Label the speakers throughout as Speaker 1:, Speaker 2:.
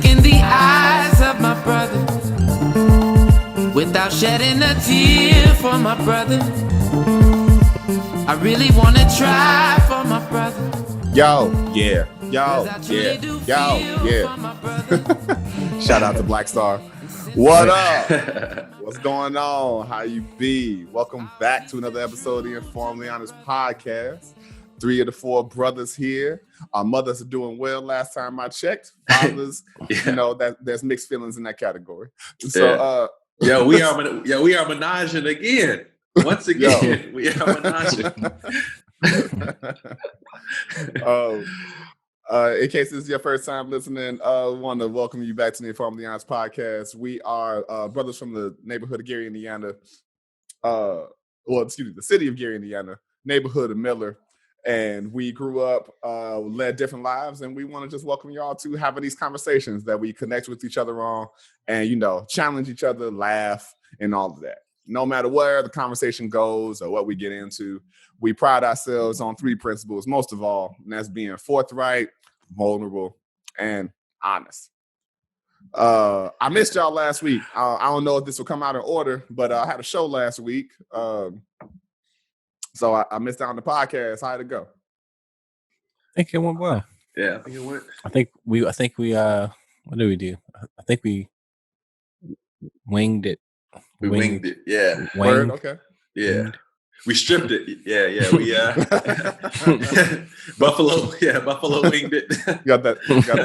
Speaker 1: look in the eyes of my brother without shedding a tear for my brother. I really wanna try for my brother.
Speaker 2: Yo, yeah. Shout out to Black Star. What up? What's going on? How you be? Welcome back to another episode of the InforMILLy Honest podcast. 3 of the 4 brothers here. Our mothers are doing well. Last time I checked, fathers, there's mixed feelings in that category. So,
Speaker 3: we are menaging again. Once again, we are menaging.
Speaker 2: In case this is your first time listening, I want to welcome you back to the InforMILLy Honest podcast. We are brothers from the neighborhood of Gary, Indiana. The city of Gary, Indiana, neighborhood of Miller. And we grew up, led different lives, and we want to just welcome y'all to having these conversations that we connect with each other on and, challenge each other, laugh, and all of that. No matter where the conversation goes or what we get into, we pride ourselves on 3 principles, most of all, and that's being forthright, vulnerable, and honest. I missed y'all last week. I don't know if this will come out in order, but I had a show last week. So I missed out on the podcast. How'd it go?
Speaker 4: I think it went well.
Speaker 3: Yeah, I think it went.
Speaker 4: I think we what did we do? I think we winged it.
Speaker 3: We winged it. Yeah.
Speaker 2: Word, okay.
Speaker 3: Yeah.
Speaker 4: Winged.
Speaker 3: We stripped it. Yeah. We Buffalo winged it.
Speaker 2: Got that.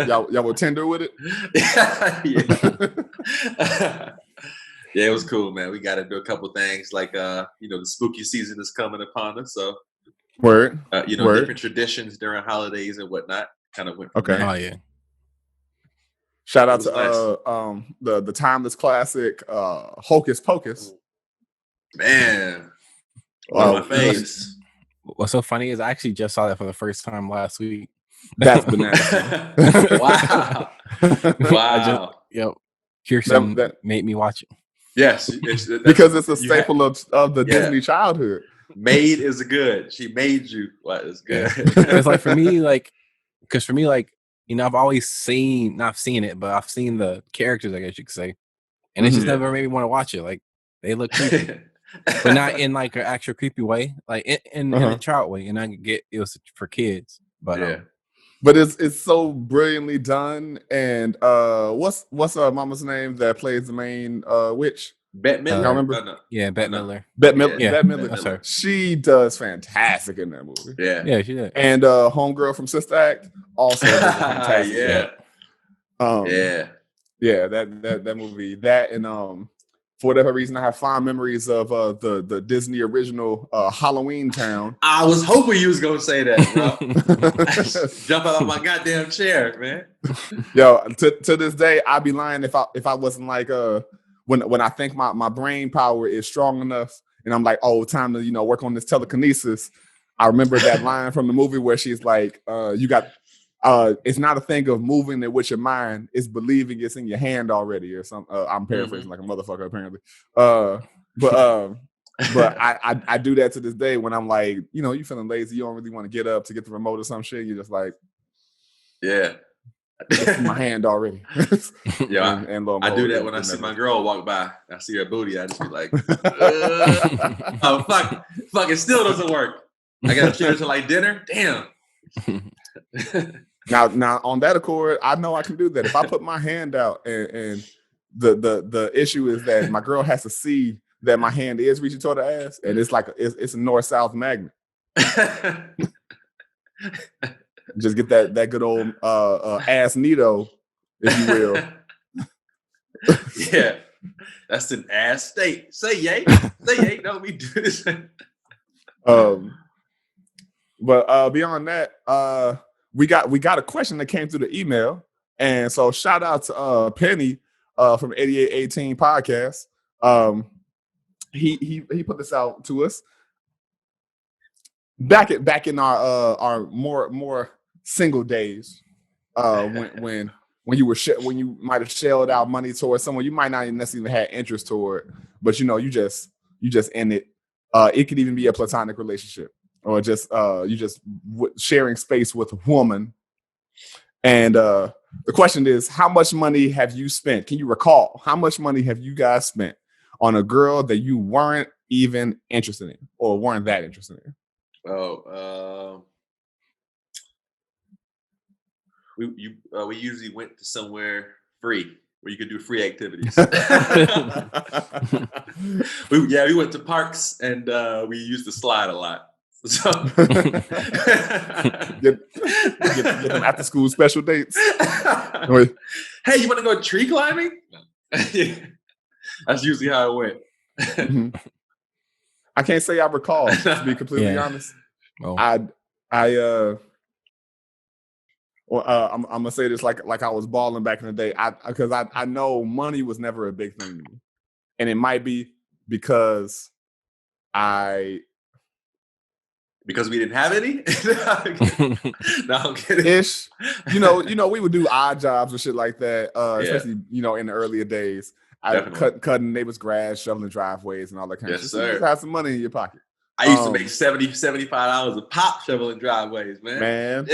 Speaker 2: Y'all were tender with it?
Speaker 3: Yeah. Yeah, it was cool, man. We got to do a couple things like, the spooky season is coming upon us. So,
Speaker 2: Word.
Speaker 3: Different traditions during holidays and whatnot kind of went from
Speaker 2: Okay.
Speaker 3: there.
Speaker 4: Oh yeah.
Speaker 2: Shout out to the timeless classic Hocus Pocus.
Speaker 3: Man, on my face.
Speaker 4: What's so funny is I actually just saw that for the first time last week.
Speaker 2: That's bananas.
Speaker 3: Wow.
Speaker 4: Kirsten made me watch it.
Speaker 3: Yes,
Speaker 2: because it's a staple of the Disney childhood.
Speaker 3: Made is good. She made you. What is good?
Speaker 4: It's like for me, I've always not seen it, but I've seen the characters, I guess you could say, and it just never made me want to watch it. Like they look creepy, but not in like an actual creepy way, like in a child way. And I get it was for kids, but
Speaker 2: But it's so brilliantly done. And what's mama's name that plays the main witch?
Speaker 3: Bette Midler.
Speaker 2: Y'all remember?
Speaker 4: Yeah, Bette Midler.
Speaker 2: Bette Midler.
Speaker 4: Yeah,
Speaker 2: Bette Midler.
Speaker 4: that's her.
Speaker 2: She does fantastic in that movie.
Speaker 3: Yeah,
Speaker 4: she did.
Speaker 2: And homegirl from Sister Act also does fantastic. That movie. That and for whatever reason, I have fond memories of the Disney original Halloween Town.
Speaker 3: I was hoping you was gonna say that, bro. Jumping off my goddamn chair, man.
Speaker 2: Yo, to this day, I'd be lying if I wasn't like when I think my brain power is strong enough, and I'm like, oh, time to work on this telekinesis. I remember that line from the movie where she's like, it's not a thing of moving it with your mind, it's believing it's in your hand already or something. I'm paraphrasing like a motherfucker apparently. But I do that to this day when I'm like, you feeling lazy, you don't really want to get up to get the remote or some shit. You're just like, it's in my hand already.
Speaker 3: Yeah, I do that when I see my girl walk by. I see her booty. I just be like, oh fuck! It still doesn't work. I gotta treat her to like dinner. Damn.
Speaker 2: Now on that accord, I know I can do that. If I put my hand out and the issue is that my girl has to see that my hand is reaching toward her ass, and it's like it's a north-south magnet. Just get that good old ass neato, if you will.
Speaker 3: Yeah, that's an ass state. Say yay, don't we do this?
Speaker 2: But beyond that, we got a question that came through the email, and so shout out to Penny from 8818 podcast. He put this out to us back in our more single days, when you might have shelled out money towards someone you might not even necessarily have interest toward, but you just in it. It could even be a platonic relationship, or just you just sharing space with a woman. And the question is, how much money have you spent? Can you recall how much money have you guys spent on a girl that you weren't even interested in or weren't that interested in?
Speaker 3: We usually went to somewhere free where you could do free activities. we went to parks and we used to slide a lot. So
Speaker 2: get them after school special dates.
Speaker 3: Hey, you want to go tree climbing? That's usually how it went.
Speaker 2: Mm-hmm. I can't say I recall, to be completely honest. Oh. I'm gonna say this like I was balling back in the day. Because I know money was never a big thing to me, and it might be because
Speaker 3: we didn't have any. No, I'm kidding.
Speaker 2: Ish, you know, we would do odd jobs and shit like that. Especially in the earlier days. Cutting neighbors' grass, shoveling driveways, and all that kind of shit. So you just have some money in your pocket.
Speaker 3: I used to make $75 a pop shoveling driveways, man.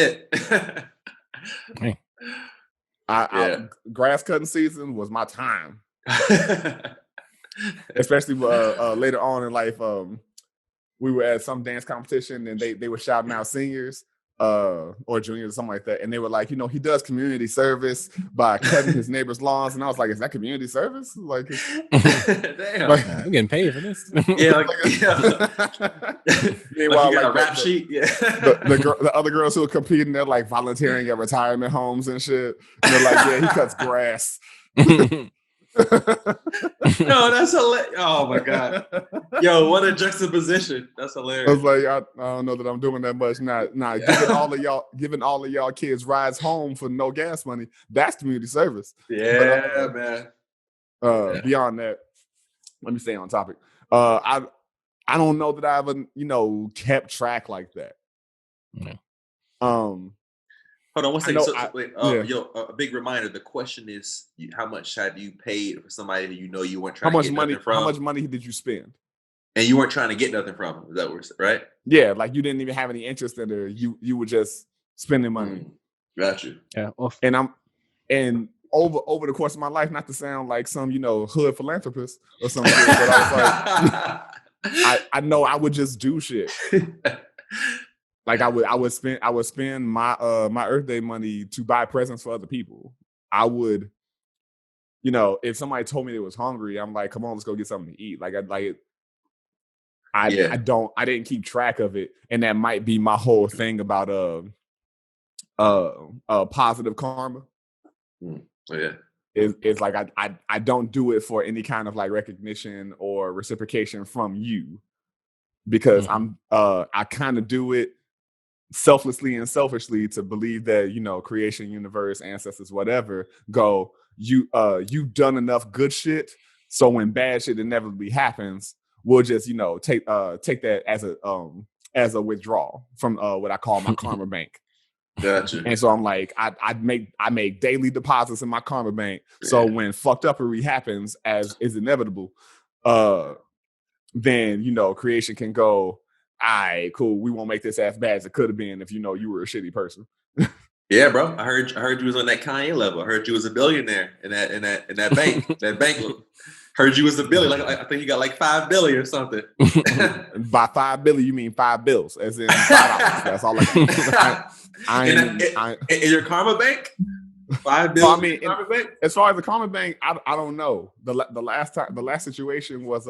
Speaker 2: Grass cutting season was my time. Especially later on in life, we were at some dance competition and they were shouting out seniors or juniors or something like that, and they were like, he does community service by cutting his neighbor's lawns, and I was like, is that community service? Like,
Speaker 4: damn, I'm getting paid for this.
Speaker 2: Meanwhile,
Speaker 3: you got a rap sheet.
Speaker 2: The other girls who are competing, they're like volunteering at retirement homes and shit. And they're like, yeah, he cuts grass.
Speaker 3: No, that's hilarious. Oh my god, yo, what a juxtaposition. That's hilarious.
Speaker 2: I was like, I don't know that I'm doing that much. Nah, giving all of y'all kids rides home for no gas money, that's community service.
Speaker 3: Yeah, man.
Speaker 2: Beyond that, let me stay on topic. I don't know that I ever kept track like that.
Speaker 3: Hold on one second. A big reminder. The question is, how much have you paid for somebody that you weren't trying to get nothing from?
Speaker 2: How much money did you spend?
Speaker 3: And you weren't trying to get nothing from them. Is that what, right?
Speaker 2: Yeah, like you didn't even have any interest in her. You were just spending money.
Speaker 3: Got you.
Speaker 2: Yeah. And over the course of my life, not to sound like some hood philanthropist or something, but I was like, I know I would just do shit. Like I would spend my Earth Day money to buy presents for other people. I would, if somebody told me they was hungry, I'm like, come on, let's go get something to eat. I didn't keep track of it, and that might be my whole thing about positive karma.
Speaker 3: Yeah.
Speaker 2: It's like I don't do it for any kind of like recognition or reciprocation from you, because I kind of do it selflessly and selfishly to believe that creation, universe, ancestors, whatever, go, you've done enough good shit, so when bad shit inevitably happens, we'll just take that as a withdrawal from what I call my karma bank.
Speaker 3: Gotcha.
Speaker 2: And so I'm like, I make daily deposits in my karma bank, so when fucked uppery happens, as is inevitable, then creation can go, all right, cool. We won't make this as bad as it could have been if you were a shitty person.
Speaker 3: Yeah, bro. I heard you was on that Kanye level. I heard you was a billionaire in that bank. That bank heard you was a billion. Like I think you got like $5 billion or something.
Speaker 2: By $5 billion, you mean 5 bills, as in $5. That's all I
Speaker 3: in your karma bank. $5 billion.
Speaker 2: I mean, karma bank? As far as the karma bank, I don't know. The last situation was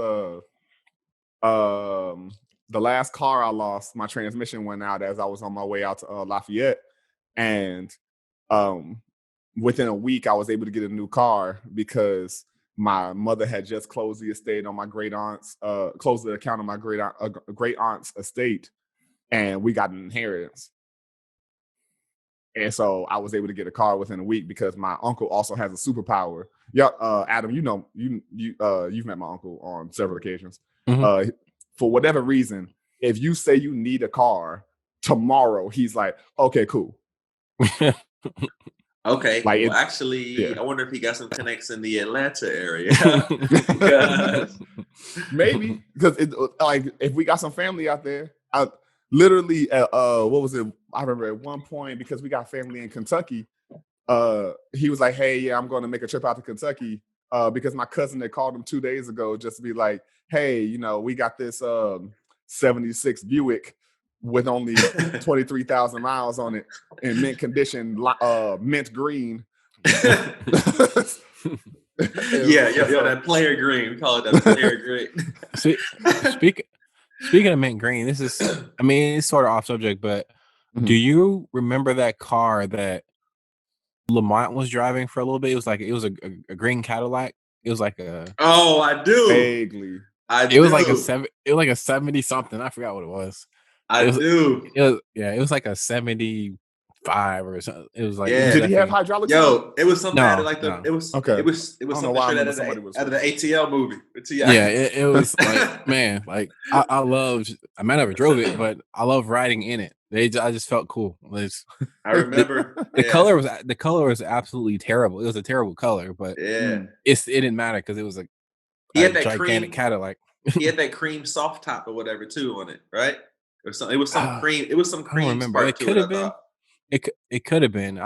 Speaker 2: the last car I lost, my transmission went out as I was on my way out to Lafayette. And within a week, I was able to get a new car because my mother had just closed the estate on my closed the account on my great aunt's estate, and we got an inheritance. And so I was able to get a car within a week because my uncle also has a superpower. Yeah, Adam, you've met my uncle on several occasions. Mm-hmm. For whatever reason, if you say you need a car tomorrow, he's like, okay, cool.
Speaker 3: Okay. Like I wonder if he got some connects in the Atlanta area.
Speaker 2: Maybe because if we got some family out there, literally, what was it? I remember at one point, because we got family in Kentucky, he was like, hey, yeah, I'm going to make a trip out to Kentucky because my cousin had called him 2 days ago just to be like, hey, you know, we got this 76 Buick with only 23,000 miles on it in mint condition, mint green.
Speaker 3: Yeah, that player green. We call it that player green.
Speaker 4: Speaking of mint green, this is, I mean, it's sort of off subject, but do you remember that car that Lamont was driving for a little bit? It was a green Cadillac. It was like a.
Speaker 3: Oh, I do.
Speaker 2: Vaguely.
Speaker 4: It was like a 70 something. I forgot what it was.
Speaker 3: It
Speaker 4: was like a 75 or something. It was like.
Speaker 3: Yeah.
Speaker 2: Did he have hydraulics?
Speaker 3: It was something out of like
Speaker 2: okay.
Speaker 3: It was something straight out of the ATL movie.
Speaker 4: Yeah, it was like, man, like I never drove it, but I love riding in it. I just felt cool.
Speaker 3: I remember
Speaker 4: the color was absolutely terrible. It was a terrible color, but it didn't matter because it was a gigantic cream Cadillac.
Speaker 3: He had that cream soft top or whatever too on it, right? It was some cream. It was some cream.
Speaker 4: I don't remember. It could have been. It could have been.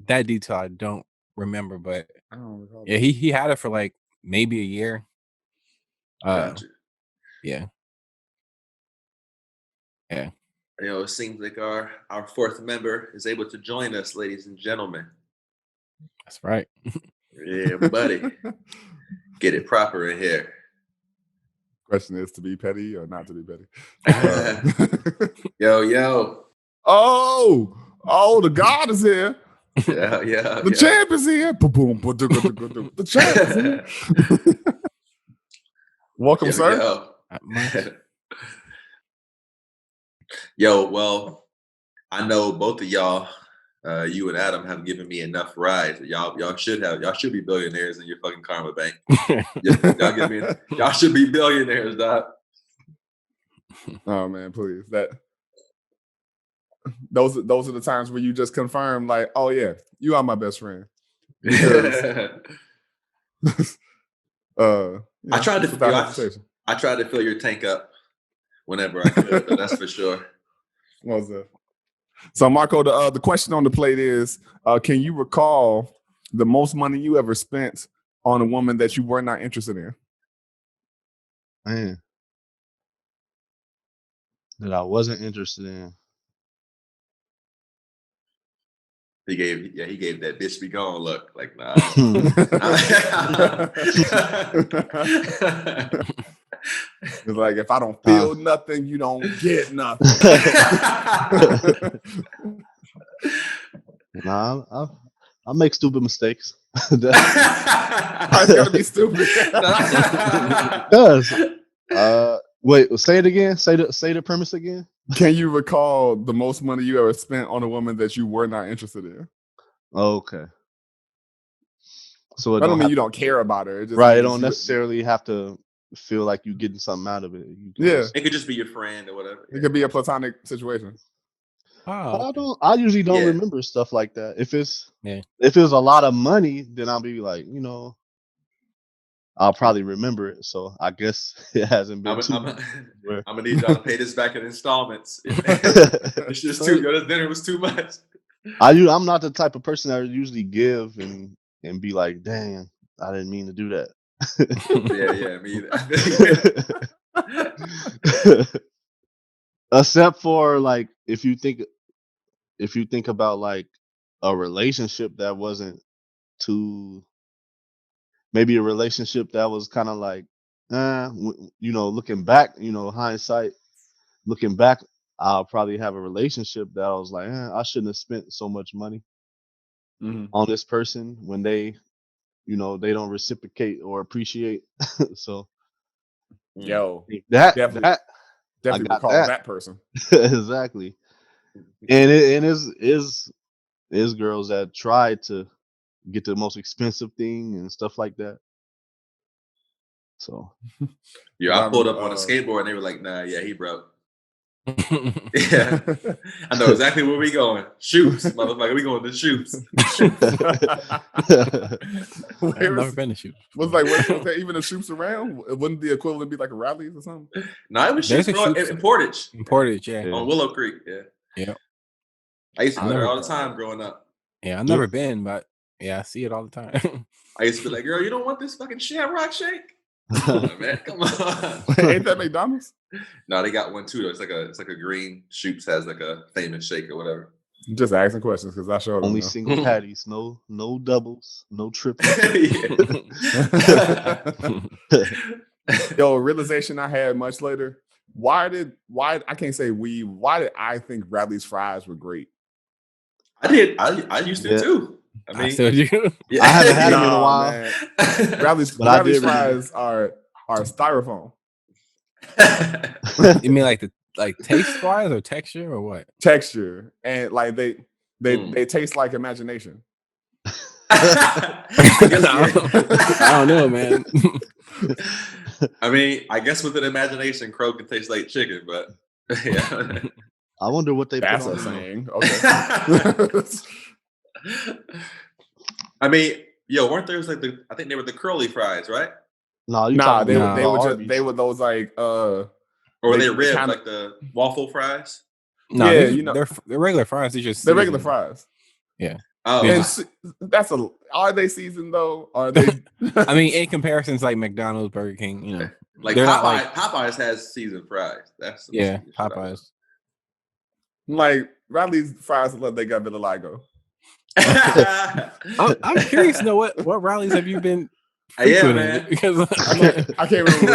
Speaker 4: That detail I don't remember, but
Speaker 2: I don't recall.
Speaker 4: Yeah, he had it for like maybe a year.
Speaker 3: Gotcha.
Speaker 4: Yeah.
Speaker 3: You know, it seems like our fourth member is able to join us, ladies and gentlemen.
Speaker 4: That's right.
Speaker 3: Yeah, buddy. Get it proper in here.
Speaker 2: Question is, to be petty or not to be petty?
Speaker 3: Yo.
Speaker 2: Oh, the God is here.
Speaker 3: Yeah.
Speaker 2: The champ is here. The champ is here. Welcome, sir.
Speaker 3: Yo, well, I know both of y'all, you and Adam, have given me enough rides. Y'all should be billionaires in your fucking karma bank. Y'all should be billionaires, dog.
Speaker 2: Oh man, please. Those are the times where you just confirm, like, oh yeah, you are my best friend.
Speaker 3: I tried to fill your tank up whenever I could. That's for sure.
Speaker 2: What was that? So Marco, the question on the plate is, can you recall the most money you ever spent on a woman that you were not interested in?
Speaker 5: Man, that I wasn't interested in.
Speaker 3: He gave that bitch be gone look. Like, nah.
Speaker 2: It's like, if I don't feel nothing, you don't get nothing.
Speaker 5: Nah, I make stupid mistakes.
Speaker 2: It's gotta be stupid.
Speaker 5: Wait, say it again. Say the premise again.
Speaker 2: Can you recall the most money you ever spent on a woman that you were not interested in?
Speaker 5: Okay. So
Speaker 2: I don't mean you don't care about her.
Speaker 5: It don't necessarily have to feel like you're getting something out of it.
Speaker 3: It could just be your friend or whatever.
Speaker 2: It could be a platonic situation.
Speaker 5: Oh. I usually don't remember stuff like that. If it's a lot of money, then I'll be like, I'll probably remember it. So I guess it hasn't been.
Speaker 3: I'm gonna need y'all to pay this back in installments. It's just too good. Dinner was too much.
Speaker 5: I'm not the type of person that would usually give and be like, dang, I didn't mean to do that.
Speaker 3: Me either.
Speaker 5: Except for like if you think about like a relationship that wasn't maybe a relationship that was kind of like looking back, hindsight, looking back, I'll probably have a relationship that I was like, I shouldn't have spent so much money on this person when they don't reciprocate or appreciate. So
Speaker 2: that definitely recall that person.
Speaker 5: Exactly. And it is girls that try to get the most expensive thing and stuff like that. So
Speaker 3: I pulled up on a skateboard and they were like, nah, yeah, he broke. Yeah, I know exactly where we going. Shoots, motherfucker. We going to shoots.
Speaker 4: I've never been to shoots.
Speaker 2: Was there even a shoots around? Wouldn't the equivalent be like a Rallies or something?
Speaker 3: No, it was shoots in Portage.
Speaker 4: In Portage, yeah.
Speaker 3: On Willow Creek, yeah.
Speaker 4: Yeah.
Speaker 3: I used to go there all the time growing up.
Speaker 4: Yeah, I've never been, but yeah, I see it all the time.
Speaker 3: I used to be like, girl, you don't want this fucking Shamrock Shake? Come on, man. Come on.
Speaker 2: Ain't that McDonald's?
Speaker 3: No, they got one too. Though. It's like a green. Shoops has like a famous shake or whatever.
Speaker 2: Just asking questions because I sure don't
Speaker 5: Only
Speaker 2: know.
Speaker 5: single patties, no doubles, no triples.
Speaker 2: Yo, realization I had much later. Why did I think Bradley's fries were great?
Speaker 3: I did. I used to too. I mean,
Speaker 4: I still do.
Speaker 3: Yeah.
Speaker 5: I haven't had them in a
Speaker 2: Nah,
Speaker 5: while.
Speaker 2: man. Bradley's fries are styrofoam.
Speaker 4: You mean like taste wise or texture or what?
Speaker 2: Texture, and like they taste like imagination.
Speaker 4: I don't know, man.
Speaker 3: I mean, I guess with an imagination, crow can taste like chicken, but yeah.
Speaker 5: I wonder what they
Speaker 2: That's
Speaker 5: put
Speaker 2: a
Speaker 5: on them.
Speaker 2: saying. Okay.
Speaker 3: I mean, yo, weren't there like I think they were the curly fries, right?
Speaker 5: No, you
Speaker 2: Nah,
Speaker 5: talking about
Speaker 2: they were those like
Speaker 3: or were they red
Speaker 2: kinda,
Speaker 3: like the waffle fries?
Speaker 4: No,
Speaker 2: yeah,
Speaker 4: they're regular fries.
Speaker 2: They're regular fries.
Speaker 4: Yeah.
Speaker 3: Oh,
Speaker 2: And are they seasoned though? Are they?
Speaker 4: I mean, in comparisons like McDonald's, Burger King, you know,
Speaker 3: like
Speaker 4: they're
Speaker 3: Popeye,
Speaker 4: not like
Speaker 3: Popeyes has seasoned fries. That's
Speaker 4: Popeyes.
Speaker 2: Like Riley's fries look they got vitiligo.
Speaker 4: I'm curious to know what rallies have you been
Speaker 3: Yeah, man.
Speaker 4: because
Speaker 2: I can't remember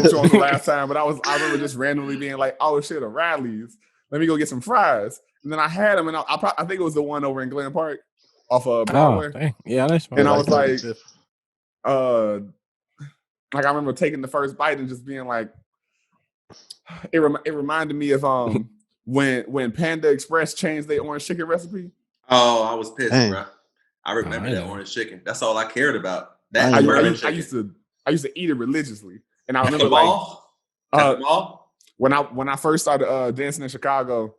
Speaker 2: which one was the last time, but I remember just randomly being like, oh shit, a Riley's. Let me go get some fries. And then I had them, and I think it was the one over in Glen Park off of Broadway.
Speaker 4: Dang. Yeah, that's
Speaker 2: and I was like, like I remember taking the first bite and just being like, it reminded me of when Panda Express changed their orange chicken recipe.
Speaker 3: Oh, I was pissed, bro. I remember that orange chicken. That's all I cared about. That
Speaker 2: I used to eat it religiously, and I remember when I first started dancing in Chicago,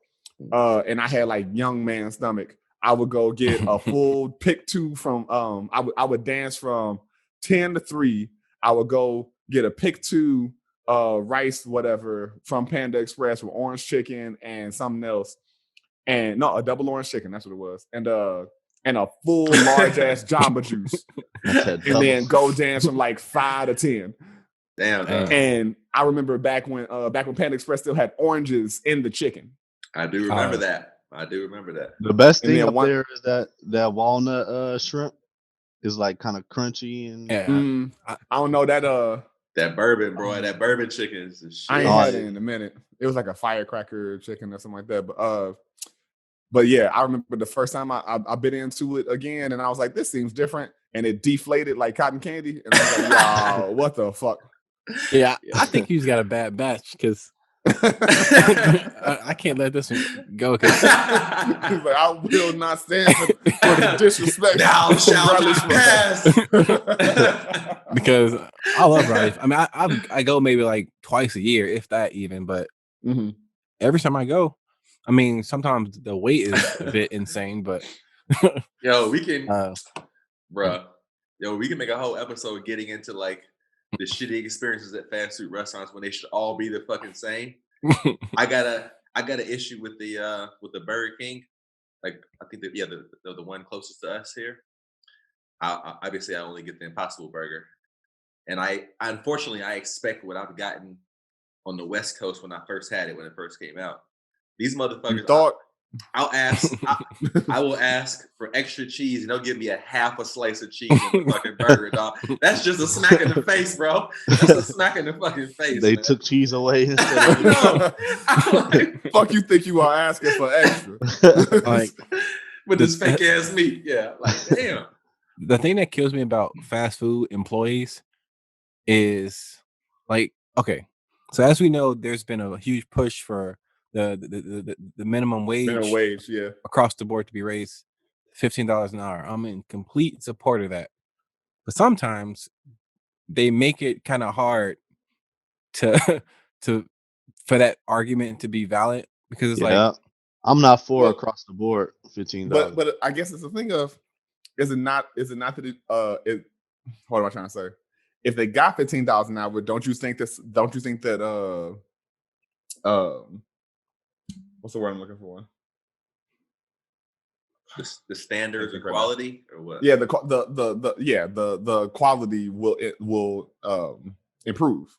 Speaker 2: and I had like young man stomach. I would go get a full pick two from I would dance from 10 to 3. I would go get a pick two rice whatever from Panda Express with orange chicken and something else. And no, a double orange chicken, that's what it was. And a full large ass Jamba Juice. And then go dance from like 5 to 10.
Speaker 3: Damn.
Speaker 2: And I remember back when Panda Express still had oranges in the chicken.
Speaker 3: I do remember that.
Speaker 5: The best thing up there is that walnut shrimp is like kind of crunchy and
Speaker 2: I don't know
Speaker 3: that bourbon, bro. That bourbon chicken is the shit.
Speaker 2: I ain't had it in a minute. It was like a firecracker chicken or something like that. But yeah, I remember the first time I bit into it again, and I was like, this seems different, and it deflated like cotton candy, and I was like, wow, what the fuck?
Speaker 4: Yeah, I think he's got a bad batch because I can't let this one go. He's like,
Speaker 2: I will not stand for the disrespect.
Speaker 3: Now shall not pass.
Speaker 4: Because I love rice. I mean, I go maybe like twice a year, if that even. But every time I go, I mean, sometimes the wait is a bit insane. But
Speaker 3: yo, we can, we can make a whole episode getting into like the shitty experiences at fast food restaurants when they should all be the fucking same. I got an issue with the Burger King. Like I think the one closest to us here. Obviously I only get the Impossible Burger, and I unfortunately I expect what I've gotten on the West Coast when I first had it when it first came out. These motherfuckers. I will ask for extra cheese, and they'll give me a half a slice of cheese on the fucking burger, dog. That's just a smack in the face, bro. That's a smack in the fucking face.
Speaker 5: They took cheese away instead of
Speaker 2: like, fuck you think you are asking for extra.
Speaker 4: Like
Speaker 3: with this fake ass meat. Yeah. Like damn.
Speaker 4: The thing that kills me about fast food employees is like, okay, so as we know, there's been a huge push for the minimum wage across the board to be raised $15 an hour. I'm in complete support of that. But sometimes they make it kind of hard to for that argument to be valid because it's like
Speaker 5: I'm not for across the board $15.
Speaker 2: But I guess it's the thing of is it not that what am I trying to say? If they got $15 an hour, don't you think that what's the word I'm looking for?
Speaker 3: The standards of
Speaker 2: Right now.
Speaker 3: quality or what?
Speaker 2: Yeah, the quality will improve.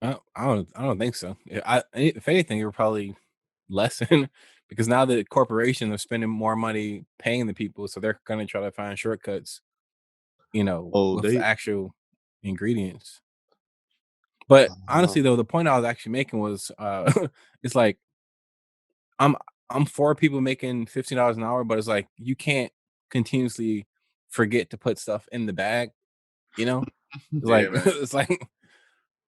Speaker 4: I don't think so. If anything, it would probably lessen because now the corporations are spending more money paying the people, so they're gonna try to find shortcuts,
Speaker 5: Oh,
Speaker 4: with the
Speaker 5: they
Speaker 4: actual ingredients. But honestly, though, the point I was actually making was, it's like I'm I'm for people making $15 an hour, but it's like you can't continuously forget to put stuff in the bag. You know, it's
Speaker 3: Yeah,
Speaker 4: like
Speaker 3: man.
Speaker 4: it's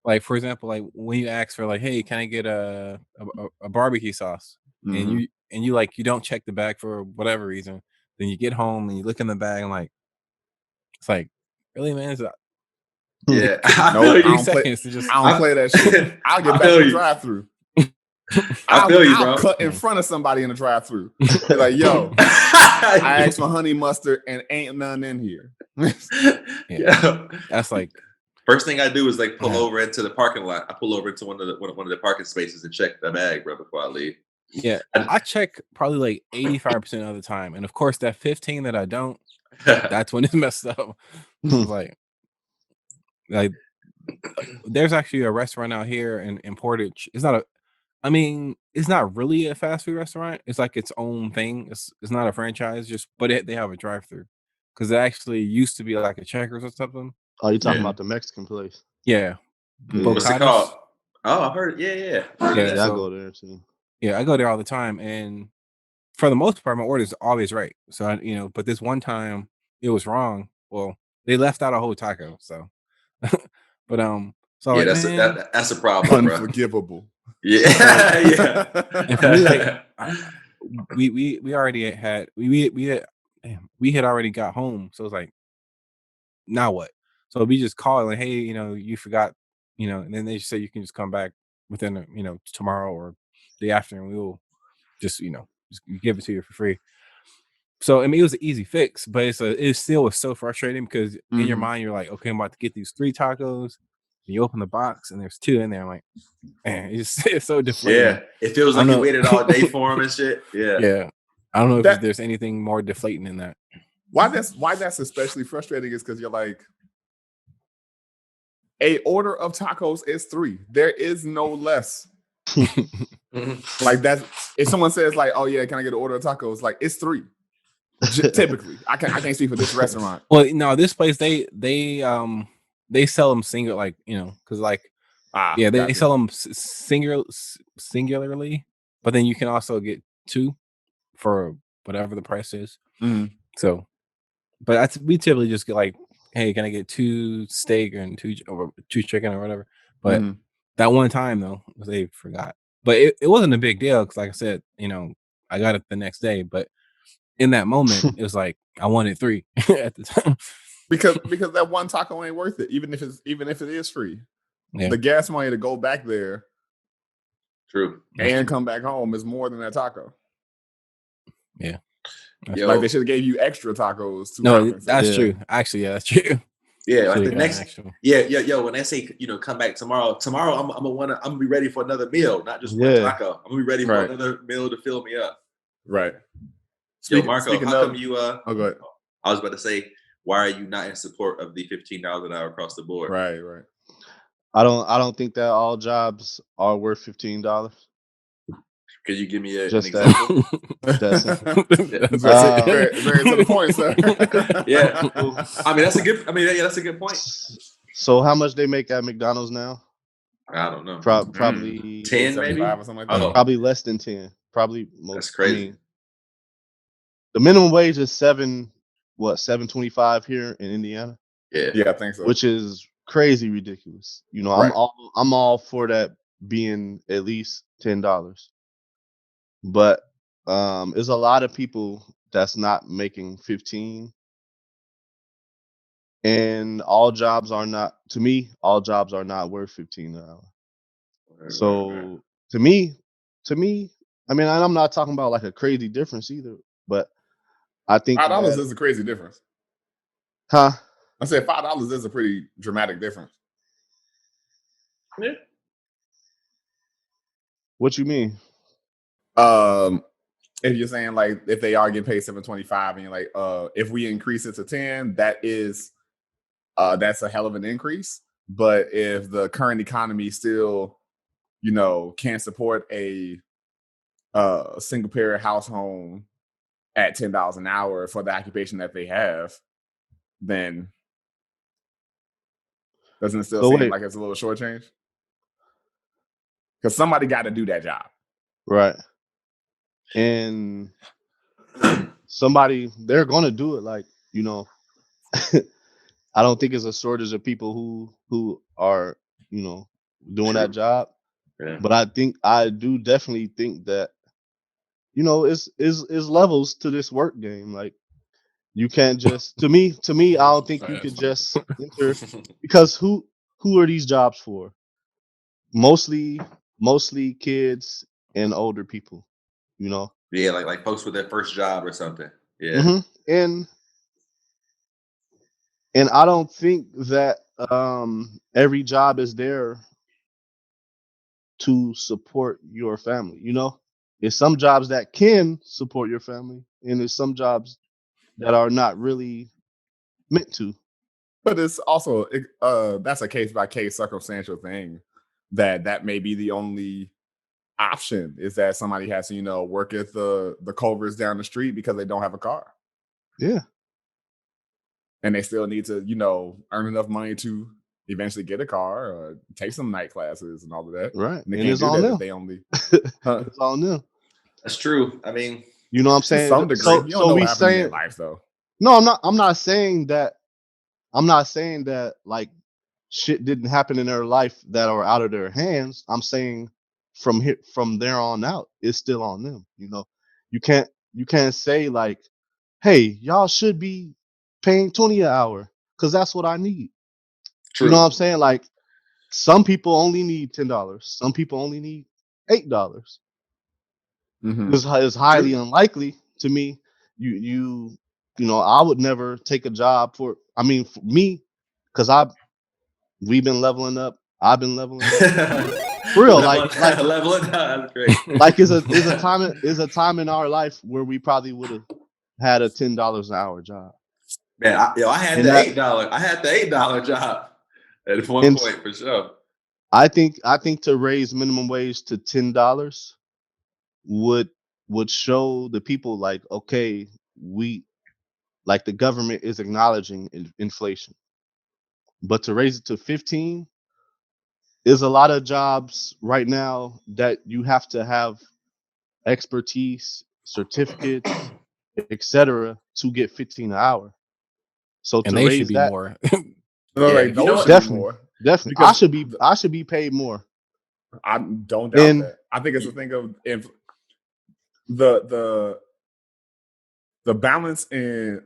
Speaker 4: like for example, like when you ask for like, hey, can I get a barbecue sauce? And
Speaker 2: Mhm.
Speaker 4: you like you don't check the bag for whatever reason. Then you get home and you look in the bag and like it's like really, man, it's
Speaker 3: Yeah,
Speaker 4: it
Speaker 3: I
Speaker 2: No,
Speaker 3: feel
Speaker 2: I
Speaker 3: you.
Speaker 2: don't play.
Speaker 4: seconds to just
Speaker 2: I don't
Speaker 3: I,
Speaker 2: play that shit. I'll get
Speaker 3: I
Speaker 2: back
Speaker 3: feel
Speaker 2: in the
Speaker 3: you.
Speaker 2: drive-through.
Speaker 3: I feel you,
Speaker 2: I'll
Speaker 3: bro.
Speaker 2: cut in front of somebody in the drive-through. Be like, yo, I asked for honey mustard and ain't none in here.
Speaker 3: Yeah.
Speaker 4: that's like
Speaker 3: First thing I do is like pull over into the parking lot. I pull over into one of the parking spaces and check the bag, bro, before I leave.
Speaker 4: yeah. I check probably like 85% of the time, and of course that 15 that I don't, that's when it's messed up. It's like there's actually a restaurant out here in Portage. It's not really a fast food restaurant. It's like its own thing. It's not a franchise, but they have a drive-through because it actually used to be like a Checkers or something.
Speaker 5: Oh, you talking
Speaker 3: Yeah.
Speaker 5: about the Mexican place?
Speaker 4: Yeah,
Speaker 5: Yeah.
Speaker 3: What's it called? Oh, I heard. Yeah. Heard of
Speaker 4: Yeah,
Speaker 3: that.
Speaker 5: Yeah, I
Speaker 4: so
Speaker 5: go there too.
Speaker 4: yeah, I go there all the time, and for the most part, my order is always right. So but this one time it was wrong. Well, they left out a whole taco, so but so
Speaker 3: Yeah,
Speaker 4: like man,
Speaker 3: that's a problem, bro.
Speaker 2: Unforgivable.
Speaker 3: Yeah,
Speaker 4: and for me like
Speaker 3: yeah.
Speaker 4: we already had we had already got home, so it's like now what? So we just call like, hey, you forgot, and then they say you can just come back within tomorrow or the afternoon. We will just just give it to you for free. So I mean, it was an easy fix, but it still was so frustrating because in your
Speaker 2: Mhm.
Speaker 4: mind you're like, okay, I'm about to get these 3 tacos. And you open the box and there's 2 in there. I'm like, man, it's so deflating.
Speaker 3: Yeah. It feels
Speaker 4: I don't
Speaker 3: like you
Speaker 4: know.
Speaker 3: waited all day for him and shit. Yeah.
Speaker 4: Yeah, I don't know if
Speaker 2: That
Speaker 4: there's anything more deflating than that.
Speaker 2: why that's especially frustrating is because you're like, a order of tacos is 3. There is no less.
Speaker 3: Mhm.
Speaker 2: Like that's if someone says like, oh yeah, can I get an order of tacos? Like it's 3. Typically, I can't speak for this restaurant.
Speaker 4: Well, no, this place they sell them single, like because like yeah, they
Speaker 2: Gotcha.
Speaker 4: sell them singularly, but then you can also get 2 for whatever the price is.
Speaker 2: Mhm.
Speaker 4: So, but we typically just get like, hey, can I get 2 steak and 2 chicken or whatever? But
Speaker 2: Mhm.
Speaker 4: that one time though, they forgot. But it wasn't a big deal because, like I said, I got it the next day. But in that moment, it was like I wanted 3 at the time.
Speaker 2: Because that one taco ain't worth it, even if it is free.
Speaker 4: Yeah,
Speaker 2: The gas money to go back there
Speaker 3: True.
Speaker 4: that's
Speaker 2: and
Speaker 4: true.
Speaker 2: come back home is more than that taco.
Speaker 4: Yeah,
Speaker 3: Yo,
Speaker 2: Like they should have gave you extra tacos to
Speaker 4: no,
Speaker 2: compensate.
Speaker 4: that's
Speaker 5: Yeah.
Speaker 4: true. Actually, yeah, that's true.
Speaker 3: yeah, like
Speaker 4: Should've
Speaker 3: the
Speaker 4: got
Speaker 3: next
Speaker 4: actual.
Speaker 3: yo, when they say, come back tomorrow, I'm gonna be ready for another meal, not just one
Speaker 5: Yeah.
Speaker 3: taco. I'm gonna be ready for
Speaker 2: Right.
Speaker 3: another meal to fill me up.
Speaker 2: Right.
Speaker 3: Yo, Marco,
Speaker 2: Speaking
Speaker 3: how
Speaker 2: of,
Speaker 3: come you
Speaker 2: oh, go ahead.
Speaker 3: I was about to say, why are you not in support of the $15 an hour across the board?
Speaker 2: Right.
Speaker 5: I don't think that all jobs are worth $15.
Speaker 3: Could you give me an
Speaker 5: Just that.
Speaker 3: example?
Speaker 5: That's simple.
Speaker 4: That's
Speaker 2: very, very to the point, sir.
Speaker 3: Yeah. I mean, that's a good point.
Speaker 5: So how much they make at McDonald's now?
Speaker 3: I don't know.
Speaker 5: Probably
Speaker 3: 10 maybe?
Speaker 2: 8.75 or something like that.
Speaker 3: Oh,
Speaker 5: probably less than 10. Probably most.
Speaker 3: that's crazy.
Speaker 5: I mean, the minimum wage is 7.25 here in Indiana,
Speaker 3: Yeah.
Speaker 2: Yeah, I think so.
Speaker 5: which is crazy ridiculous.
Speaker 2: Right.
Speaker 5: I'm all for that being at least $10. But there's a lot of people that's not making 15. And all jobs are not worth 15 an hour. So to me, I mean, I'm not talking about like a crazy difference either, but I think
Speaker 2: $5
Speaker 5: that,
Speaker 2: is a crazy difference.
Speaker 5: huh?
Speaker 2: I said $5 is a pretty dramatic difference.
Speaker 3: Yeah.
Speaker 5: What you mean?
Speaker 2: if you're saying like if they are getting paid $7.25 and you're like, if we increase it to 10, that's a hell of an increase. But if the current economy still, can't support a single parent house home at $10 an hour for the occupation that they have, then doesn't it still
Speaker 5: So
Speaker 2: seem
Speaker 5: wait,
Speaker 2: like it's a little shortchange? Because somebody got to do that job.
Speaker 5: right? And they're gonna do it. Like, I don't think it's a shortage of people who are, doing that job.
Speaker 3: Yeah.
Speaker 5: But I do definitely think that, it's levels to this work game. Like, you can't just to me, I don't think you could just enter, because who are these jobs for? Mostly kids and older people,
Speaker 3: Yeah, like folks with their first job or something. Yeah.
Speaker 5: hmm and I don't think that every job is there to support your family. There's some jobs that can support your family, and there's some jobs that are not really meant to.
Speaker 2: But it's also that's a case by case circumstantial thing. That may be the only option, is that somebody has to work at the Culvers down the street because they don't have a car.
Speaker 5: Yeah.
Speaker 2: And they still need to earn enough money to eventually get a car or take some night classes and all of that.
Speaker 5: Right.
Speaker 2: And they
Speaker 5: And
Speaker 2: can't
Speaker 5: it's
Speaker 2: do
Speaker 5: on
Speaker 2: that
Speaker 5: them.
Speaker 2: if they only
Speaker 5: It's on them.
Speaker 3: That's true. I mean,
Speaker 5: You know what I'm
Speaker 2: to
Speaker 5: saying?
Speaker 2: some degree. You don't know
Speaker 5: we
Speaker 2: what happened in their
Speaker 5: saying
Speaker 2: life though.
Speaker 5: no. I'm not saying that. I'm not saying that like shit didn't happen in their life that are out of their hands. I'm saying from there on out, it's still on them. You can't say like, hey, y'all should be paying 20 an hour because that's what I need.
Speaker 3: true.
Speaker 5: You know what I'm saying? Like, some people only need $10. Some people only need $8.
Speaker 2: Mm-hmm.
Speaker 5: It's highly unlikely to me. I would never take a job for me, because we've been leveling up. I've been leveling up. For real, like
Speaker 3: leveling up. That's great.
Speaker 5: like is a time in our life where we probably would have had a $10 an hour job.
Speaker 3: Man, I had
Speaker 5: And
Speaker 3: the
Speaker 5: that-
Speaker 3: $8. I had the $8 job at one
Speaker 5: And
Speaker 3: point for sure.
Speaker 5: I think to raise minimum wage to $10 would show the people like, okay, the government is acknowledging inflation. But to raise it to 15 is a lot of jobs right now that you have to have expertise, certificates, etc. to get 15 an hour. So
Speaker 4: And
Speaker 5: to
Speaker 4: they should
Speaker 5: raise
Speaker 4: be
Speaker 5: that,
Speaker 4: more.
Speaker 2: No,
Speaker 3: Yeah,
Speaker 2: like
Speaker 3: you
Speaker 2: those
Speaker 3: know
Speaker 2: should
Speaker 3: what?
Speaker 2: be more.
Speaker 5: definitely,
Speaker 2: Because
Speaker 5: I should be paid more.
Speaker 2: I don't doubt
Speaker 5: And
Speaker 2: that. I think it's a thing of if the balance in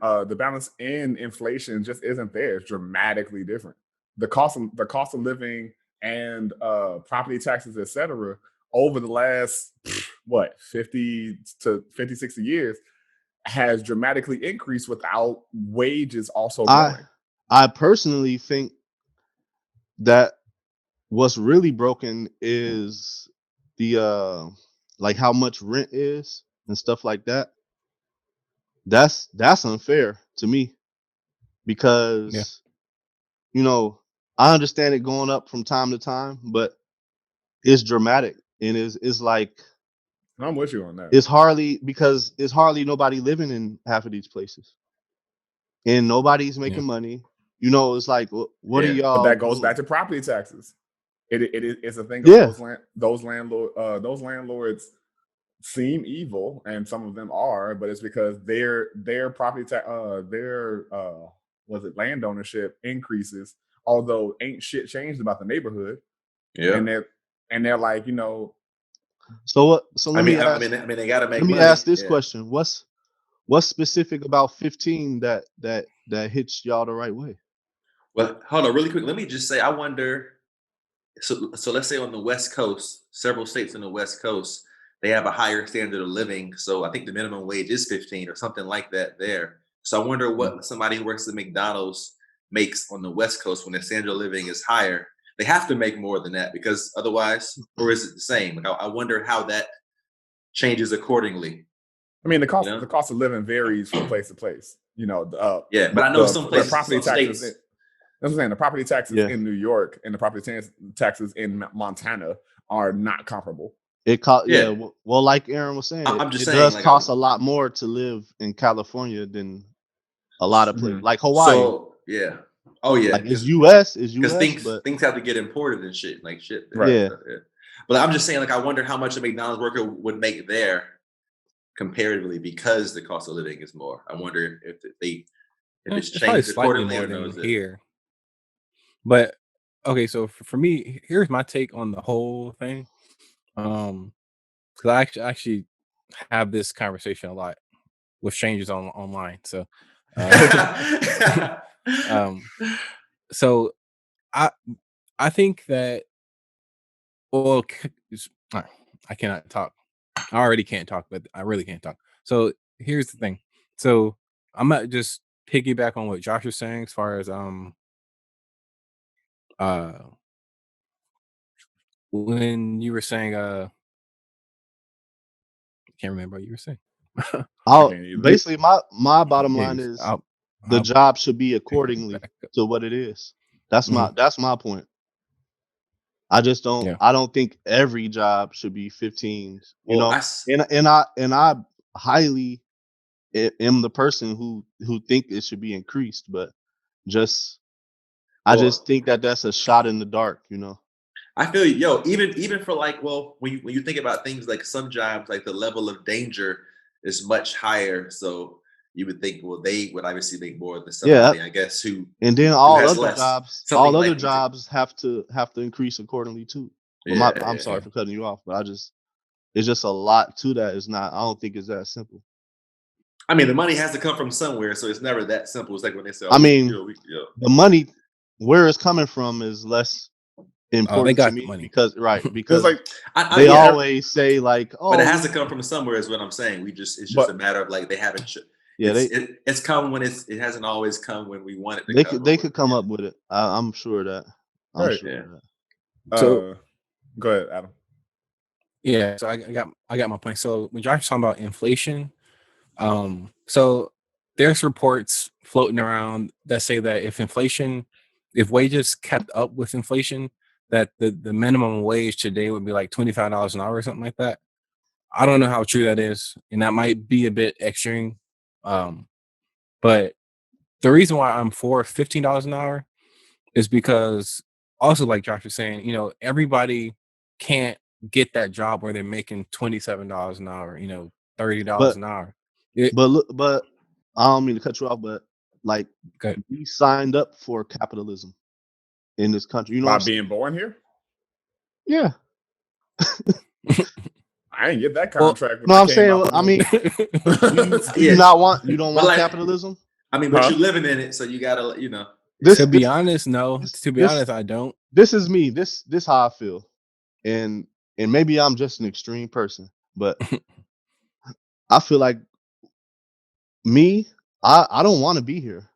Speaker 2: inflation just isn't there. It's dramatically different. The cost of living and property taxes, etc., over the last 50 to 50, 60 years has dramatically increased without wages also growing.
Speaker 5: I personally think that what's really broken is the like how much rent is and stuff like that. That's unfair to me, because I understand it going up from time to time, but it's dramatic, and it's like
Speaker 2: I'm with you on that.
Speaker 5: it's hardly nobody living in half of these places, and nobody's making money. It's like, what are
Speaker 3: Yeah.
Speaker 5: y'all
Speaker 2: But that goes
Speaker 5: doing?
Speaker 2: back to property taxes. It's a thing of
Speaker 5: Yeah.
Speaker 2: those landlords seem evil, and some of them are, but it's because their property tax land ownership increases, although ain't shit changed about the neighborhood.
Speaker 3: Yeah.
Speaker 2: And they're like,
Speaker 5: So let me ask,
Speaker 3: they gotta make
Speaker 5: let me
Speaker 3: money.
Speaker 5: ask this
Speaker 3: Yeah.
Speaker 5: question: What's specific about 15 that hits y'all the right way?
Speaker 3: Well, hold on, really quick. Let me just say, I wonder. So let's say on the West Coast, several states on the West Coast, they have a higher standard of living. So I think the minimum wage is 15 or something like that there. So I wonder what somebody who works at McDonald's makes on the West Coast when their standard of living is higher. They have to make more than that, because otherwise, or is it the same? Like, I wonder how that changes accordingly.
Speaker 2: I mean, the cost of living varies from place to place.
Speaker 3: Yeah, but I know some places,
Speaker 2: property
Speaker 3: some
Speaker 2: taxes.
Speaker 3: states.
Speaker 2: That's what I'm saying. The property taxes
Speaker 5: Yeah.
Speaker 2: in New York and the property taxes in Montana are not comparable.
Speaker 5: It cost,
Speaker 3: Yeah.
Speaker 5: Well, like Aaron was saying,
Speaker 3: I'm just
Speaker 5: it
Speaker 3: saying,
Speaker 5: does
Speaker 3: like,
Speaker 5: cost a lot more to live in California than a lot of places, like Hawaii.
Speaker 3: So yeah, oh yeah,
Speaker 5: like it's U.S.
Speaker 3: because
Speaker 5: but
Speaker 3: things have to get imported and shit, like shit.
Speaker 2: Right.
Speaker 5: Yeah.
Speaker 3: So, yeah. But I'm just saying, like, I wonder how much a McDonald's worker would make there comparatively because the cost of living is more. I wonder if it's
Speaker 4: probably
Speaker 3: changed
Speaker 4: slightly
Speaker 3: accordingly
Speaker 4: more
Speaker 3: or no,
Speaker 4: than
Speaker 3: is it?
Speaker 4: here. But okay, so for me, here's my take on the whole thing. Because I actually have this conversation a lot with strangers online. So, so I think that well, I cannot talk. I already can't talk, but I really can't talk. So here's the thing. So I'm gonna just piggyback on what Josh was saying as far as uh when you were saying I can't remember what you were saying.
Speaker 5: Basically my bottom line
Speaker 4: Anyways,
Speaker 5: is the job should be accordingly to what it is. That's my point. I just don't.
Speaker 4: Yeah.
Speaker 5: I don't think every job should be 15s.
Speaker 3: Well,
Speaker 5: and I highly am the person who think it should be increased, but I just think that that's a shot in the dark.
Speaker 3: I feel you, yo. Even for like, well, when you think about things like some jobs, like the level of danger is much higher, so you would think, well, they would obviously make more than somebody, I guess, who
Speaker 5: and then
Speaker 3: who
Speaker 5: all
Speaker 3: has
Speaker 5: other
Speaker 3: less.
Speaker 5: jobs,
Speaker 3: Something like
Speaker 5: have to increase accordingly too.
Speaker 3: Yeah,
Speaker 5: I'm sorry for cutting you off, but it's just a lot to that. It's not. I don't think it's that simple.
Speaker 3: I mean, the money has to come from somewhere, so it's never that simple. It's like when they say,
Speaker 5: I mean, the money where it's coming from is less important
Speaker 4: they got
Speaker 5: to me
Speaker 4: the money.
Speaker 5: because
Speaker 2: like
Speaker 5: they always say like, oh,
Speaker 3: but it has to come from somewhere is what I'm saying. It's just a matter of like they haven't.
Speaker 5: Yeah,
Speaker 3: it's come when it hasn't always come when we want it to come.
Speaker 5: They could come up with it. I'm sure of that. I'm sure of that.
Speaker 2: So go ahead, Adam.
Speaker 4: Yeah, so I got my point. So when Josh was talking about inflation, so there's reports floating around that say that if wages kept up with inflation, that the minimum wage today would be like $25 an hour or something like that. I don't know how true that is, and that might be a bit extreme. But the reason why I'm for $15 an hour is because also, like Josh was saying, everybody can't get that job where they're making $27 an hour, $30 an hour.
Speaker 5: But I don't mean to cut you off, but like we signed up for capitalism in this country.
Speaker 2: By being born here?
Speaker 5: Yeah.
Speaker 2: I didn't get that contract.
Speaker 5: No, I'm saying, I mean, you don't want capitalism?
Speaker 3: I mean, but you're living in it, so you gotta,
Speaker 4: To be honest, I don't.
Speaker 5: This is me. This how I feel, and maybe I'm just an extreme person, but I feel like I don't want to be here.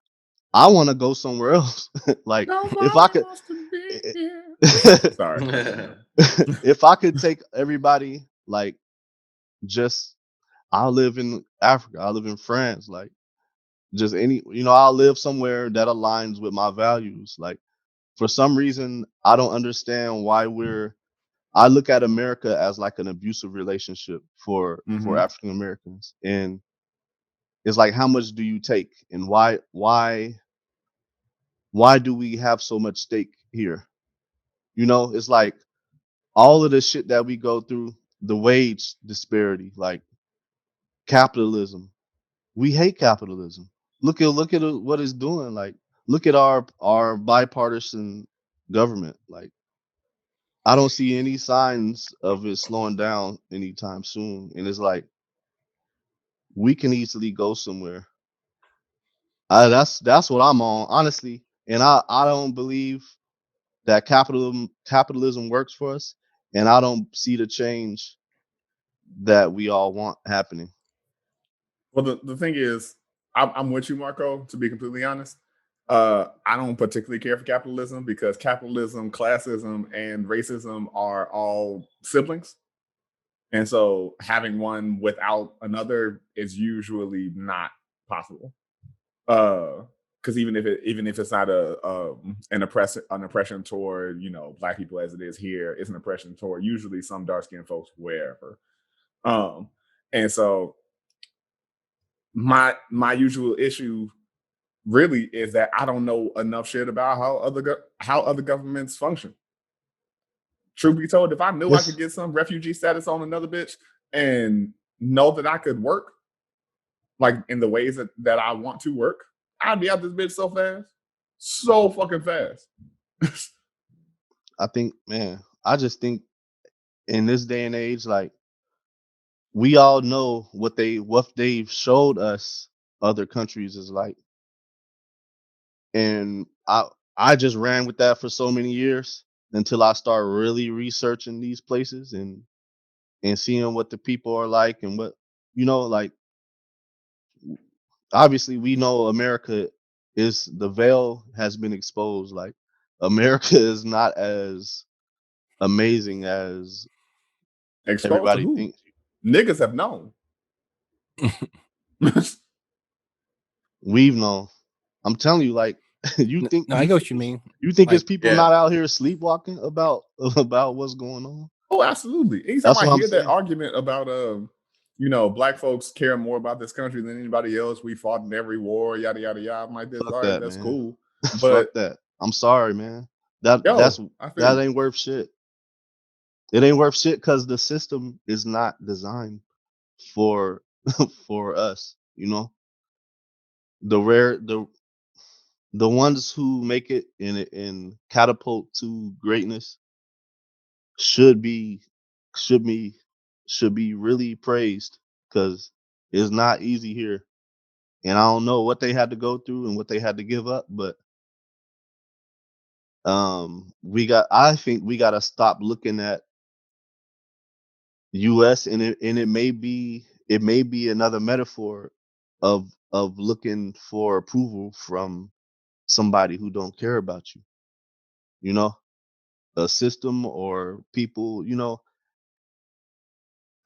Speaker 5: I want to go somewhere else. Like if I could,
Speaker 2: sorry,
Speaker 5: if I could take everybody, like I'll live in Africa. I live in France. Like just I'll live somewhere that aligns with my values. Like for some reason, I don't understand why I look at America as like an abusive relationship for African Americans. And it's like, how much do you take? And why do we have so much stake here? It's like all of the shit that we go through, the wage disparity, like capitalism. We hate capitalism. Look at what it's doing. Like, look at our bipartisan government. Like, I don't see any signs of it slowing down anytime soon. And it's like we can easily go somewhere. That's what I'm on, honestly. And I don't believe that capitalism works for us. And I don't see the change that we all want happening.
Speaker 2: Well, the thing is, I'm with you, Marco, to be completely honest. I don't particularly care for capitalism because capitalism, classism, and racism are all siblings. And so having one without another is usually not possible. Because even if it's not an oppression toward, you know, Black people as it is here, it's an oppression toward usually some dark skinned folks wherever. And so my usual issue really is that I don't know enough shit about how other governments function. Truth be told, if I knew I could get some refugee status on another bitch and know that I could work like in the ways that I want to work, I'd be out this bitch so fast. So fucking fast.
Speaker 5: I think, man, I just think in this day and age, like, we all know what they've showed us other countries is like. And I just ran with that for so many years until I start really researching these places and seeing what the people are like and what, you know, like, obviously we know America is, the veil has been exposed. Like, America is not as amazing as
Speaker 2: Exposed to
Speaker 5: everybody
Speaker 2: who?
Speaker 5: thinks.
Speaker 2: Niggas have known.
Speaker 5: We've known. I'm telling you, like, you think
Speaker 4: No, I get what you mean.
Speaker 5: You think
Speaker 4: Like,
Speaker 5: it's people
Speaker 3: yeah.
Speaker 5: not out here sleepwalking about what's going on?
Speaker 2: Oh, absolutely. Anytime
Speaker 5: That's
Speaker 2: I
Speaker 5: what I'm
Speaker 2: hear that
Speaker 5: saying.
Speaker 2: argument about you know, Black folks care more about this country than anybody else. We fought in every war, yada yada yada. I'm like, this,
Speaker 5: Fuck
Speaker 2: all right,
Speaker 5: that,
Speaker 2: that's
Speaker 5: man.
Speaker 2: cool.
Speaker 5: Fuck
Speaker 2: But
Speaker 5: that. I'm sorry, man. That
Speaker 2: I feel you.
Speaker 5: ain't worth shit. It ain't worth shit because the system is not designed for for us. You know, the ones who make it and catapult to greatness should be should be really praised, because it's not easy here. And I don't know what they had to go through and what they had to give up, but I think we got to stop looking at US, and it may be another metaphor of looking for approval from somebody who don't care about you. You know, a system or people, you know,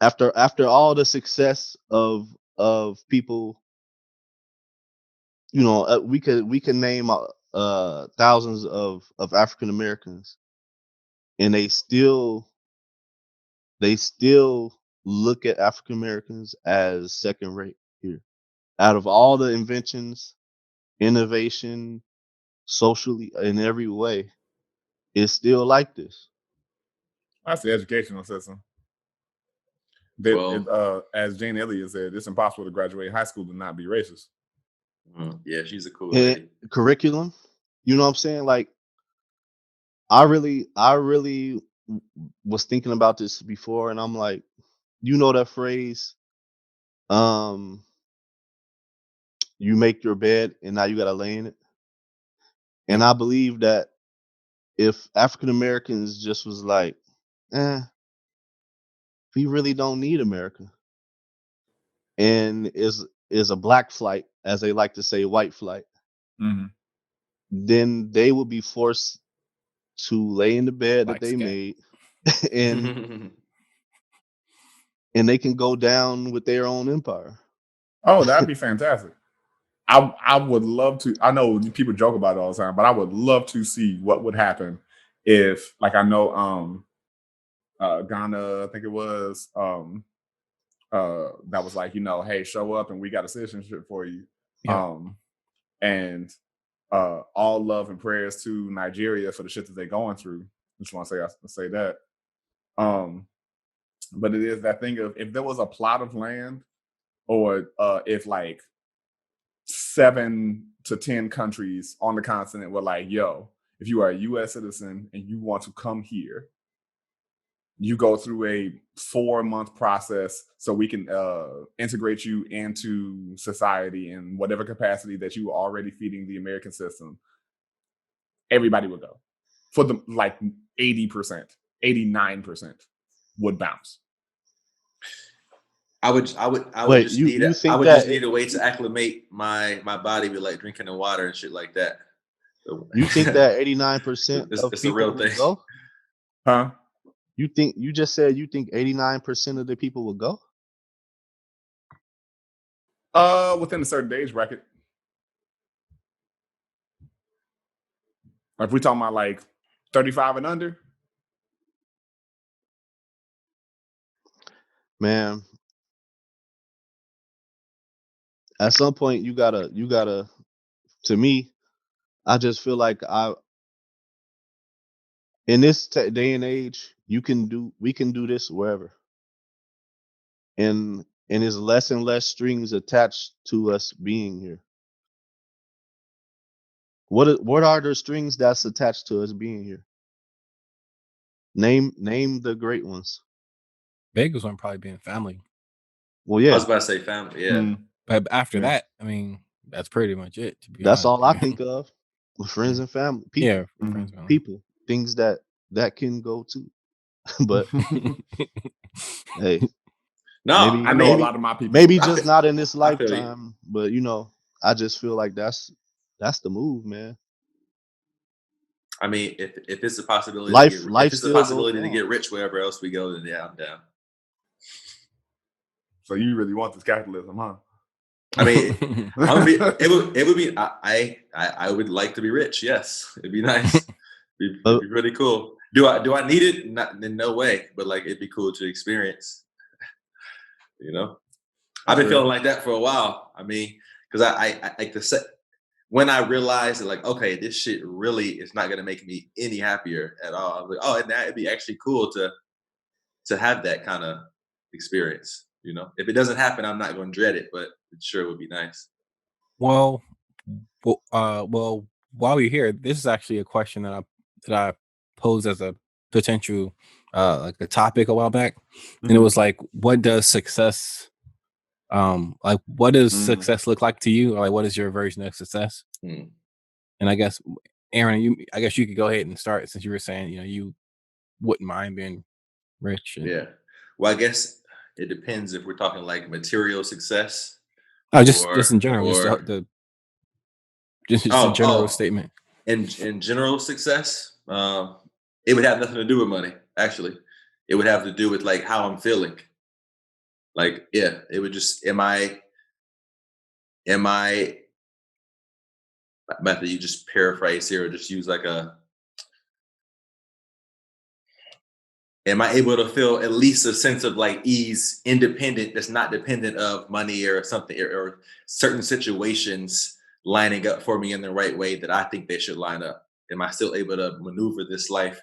Speaker 5: after all the success of people, you know, we could name thousands of African Americans, and they still look at African Americans as second rate here. Out of all the inventions, innovation, socially, in every way, it's still like this.
Speaker 2: That's the educational system.
Speaker 3: Well,
Speaker 2: As Jane Elliott said, it's impossible to graduate high school and not be racist.
Speaker 3: yeah, she's a cool
Speaker 5: And
Speaker 3: lady.
Speaker 5: curriculum, you know what I'm saying? Like, I really was thinking about this before, and I'm like, you know that phrase, um, you make your bed and now you gotta lay in it. And I believe that if African Americans just was like, we really don't need America, and is a black flight, as they like to say, white flight,
Speaker 2: Mm-hmm.
Speaker 5: then they will be forced to lay in the bed that
Speaker 4: Like
Speaker 5: they
Speaker 4: scat.
Speaker 5: made, and they can go down with their own empire.
Speaker 2: Oh, that'd be fantastic. I would love to. I know people joke about it all the time, but I would love to see what would happen if, like, I know Ghana, I think it was, that was like, you know, hey, show up and we got a citizenship for you.
Speaker 4: Yeah.
Speaker 2: And all love and prayers to Nigeria for the shit that they're going through. Just want to say that. But it is that thing of, if there was a plot of land, or if like 7 to 10 countries on the continent were like, yo, if you are a US citizen and you want to come here, you go through a 4-month process so we can integrate you into society in whatever capacity that you are already feeding the American system. Everybody would go. For the like 80%, 89% would bounce.
Speaker 3: I would
Speaker 5: Wait,
Speaker 3: just
Speaker 5: you
Speaker 3: need
Speaker 5: think that
Speaker 3: need a way to acclimate my body with like drinking the water and shit like that. So,
Speaker 5: you think that 89% of
Speaker 3: it's a
Speaker 5: people
Speaker 3: real
Speaker 5: would
Speaker 3: thing.
Speaker 5: go?
Speaker 2: Huh?
Speaker 5: You just said you think 89% of the people will go?
Speaker 2: Within a certain age bracket. If we're talking about like 35 and under.
Speaker 5: Man, at some point you gotta to me, I just feel like in this day and age, we can do this wherever. And there's less and less strings attached to us being here. What are the strings that's attached to us being here? Name the great ones.
Speaker 4: Biggest one probably being family.
Speaker 5: Well,
Speaker 3: I
Speaker 5: yeah,
Speaker 3: was about to say family. Yeah.
Speaker 4: But after
Speaker 2: Yeah.
Speaker 4: that, I mean, that's pretty much it. To be
Speaker 5: that's
Speaker 4: honest,
Speaker 5: all I think of. Friends
Speaker 4: Yeah.
Speaker 5: and family, people,
Speaker 4: Yeah, friends, family.
Speaker 5: people, things that can go too. But hey,
Speaker 3: No,
Speaker 5: maybe
Speaker 2: I know a lot of my people.
Speaker 5: maybe
Speaker 3: I
Speaker 5: just
Speaker 3: feel-
Speaker 5: not in this
Speaker 3: I feel you.
Speaker 5: lifetime. But I just feel like that's the move, man.
Speaker 3: I mean, if it's a possibility
Speaker 5: Life
Speaker 3: if it's a
Speaker 5: still goes
Speaker 3: possibility to
Speaker 5: on.
Speaker 3: get rich wherever else we go, then yeah, I'm down.
Speaker 2: So you really want this capitalism, huh?
Speaker 3: I mean, it would be I would like to be rich. Yes, it'd be nice. It'd be really cool. Do I need it? Not in no way. But like, it'd be cool to experience. I've been feeling like that for a while. I mean, because I like to say, when I realized that, like, okay, this shit really is not gonna make me any happier at all. I was like, oh, and it'd be actually cool to have that kind of experience. If it doesn't happen, I'm not going to dread it, but it sure would be nice.
Speaker 4: well, while we're here, this is actually a question that I posed as a potential like a topic a while back, and it was like, what does success success look like to you? Or like, what is your version of success? And I guess, Aaron, I guess you could go ahead and start, since you were saying you wouldn't mind being rich.
Speaker 3: Yeah. Well, I guess it depends if we're talking like material success.
Speaker 4: Just in general, just a general statement.
Speaker 3: In general success, it would have nothing to do with money. Actually, it would have to do with like how I'm feeling. Like, yeah, it would just am I method, you just paraphrase here or just use like am I able to feel at least a sense of like ease, independent, that's not dependent of money or something, or certain situations lining up for me in the right way that I think they should line up? Am I still able to maneuver this life?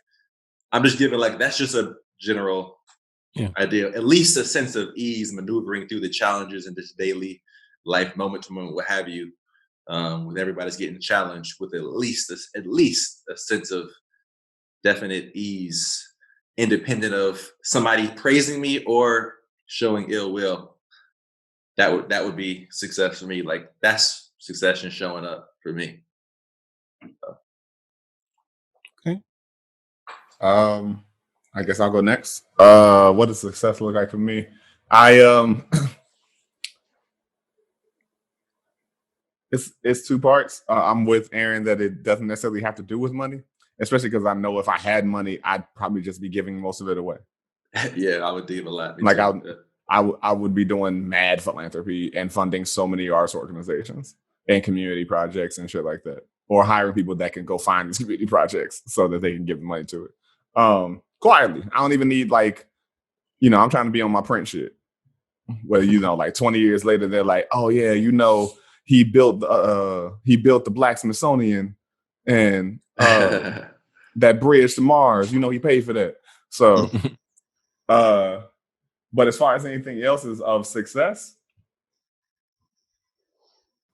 Speaker 3: I'm just giving, like, that's just a general idea. At least a sense of ease maneuvering through the challenges in this daily life, moment to moment, what have you. With everybody's getting challenged with at least a sense of definite ease, independent of somebody praising me or showing ill will. That would be success for me. Like, that's succession showing up for me.
Speaker 4: Okay.
Speaker 2: I guess I'll go next. What does success look like for me? It's two parts. I'm with Aaron that it doesn't necessarily have to do with money, especially because I know if I had money, I'd probably just be giving most of it away.
Speaker 3: Yeah, I would do a lot.
Speaker 2: Like, I would be doing mad philanthropy and funding so many arts organizations and community projects and shit like that, or hiring people that can go find these community projects so that they can give money to it. Quietly, I don't even need, like, I'm trying to be on my print shit. Where like 20 years later, they're like, oh yeah, he built the Black Smithsonian and that bridge to Mars. He paid for that. So, but as far as anything else is of success,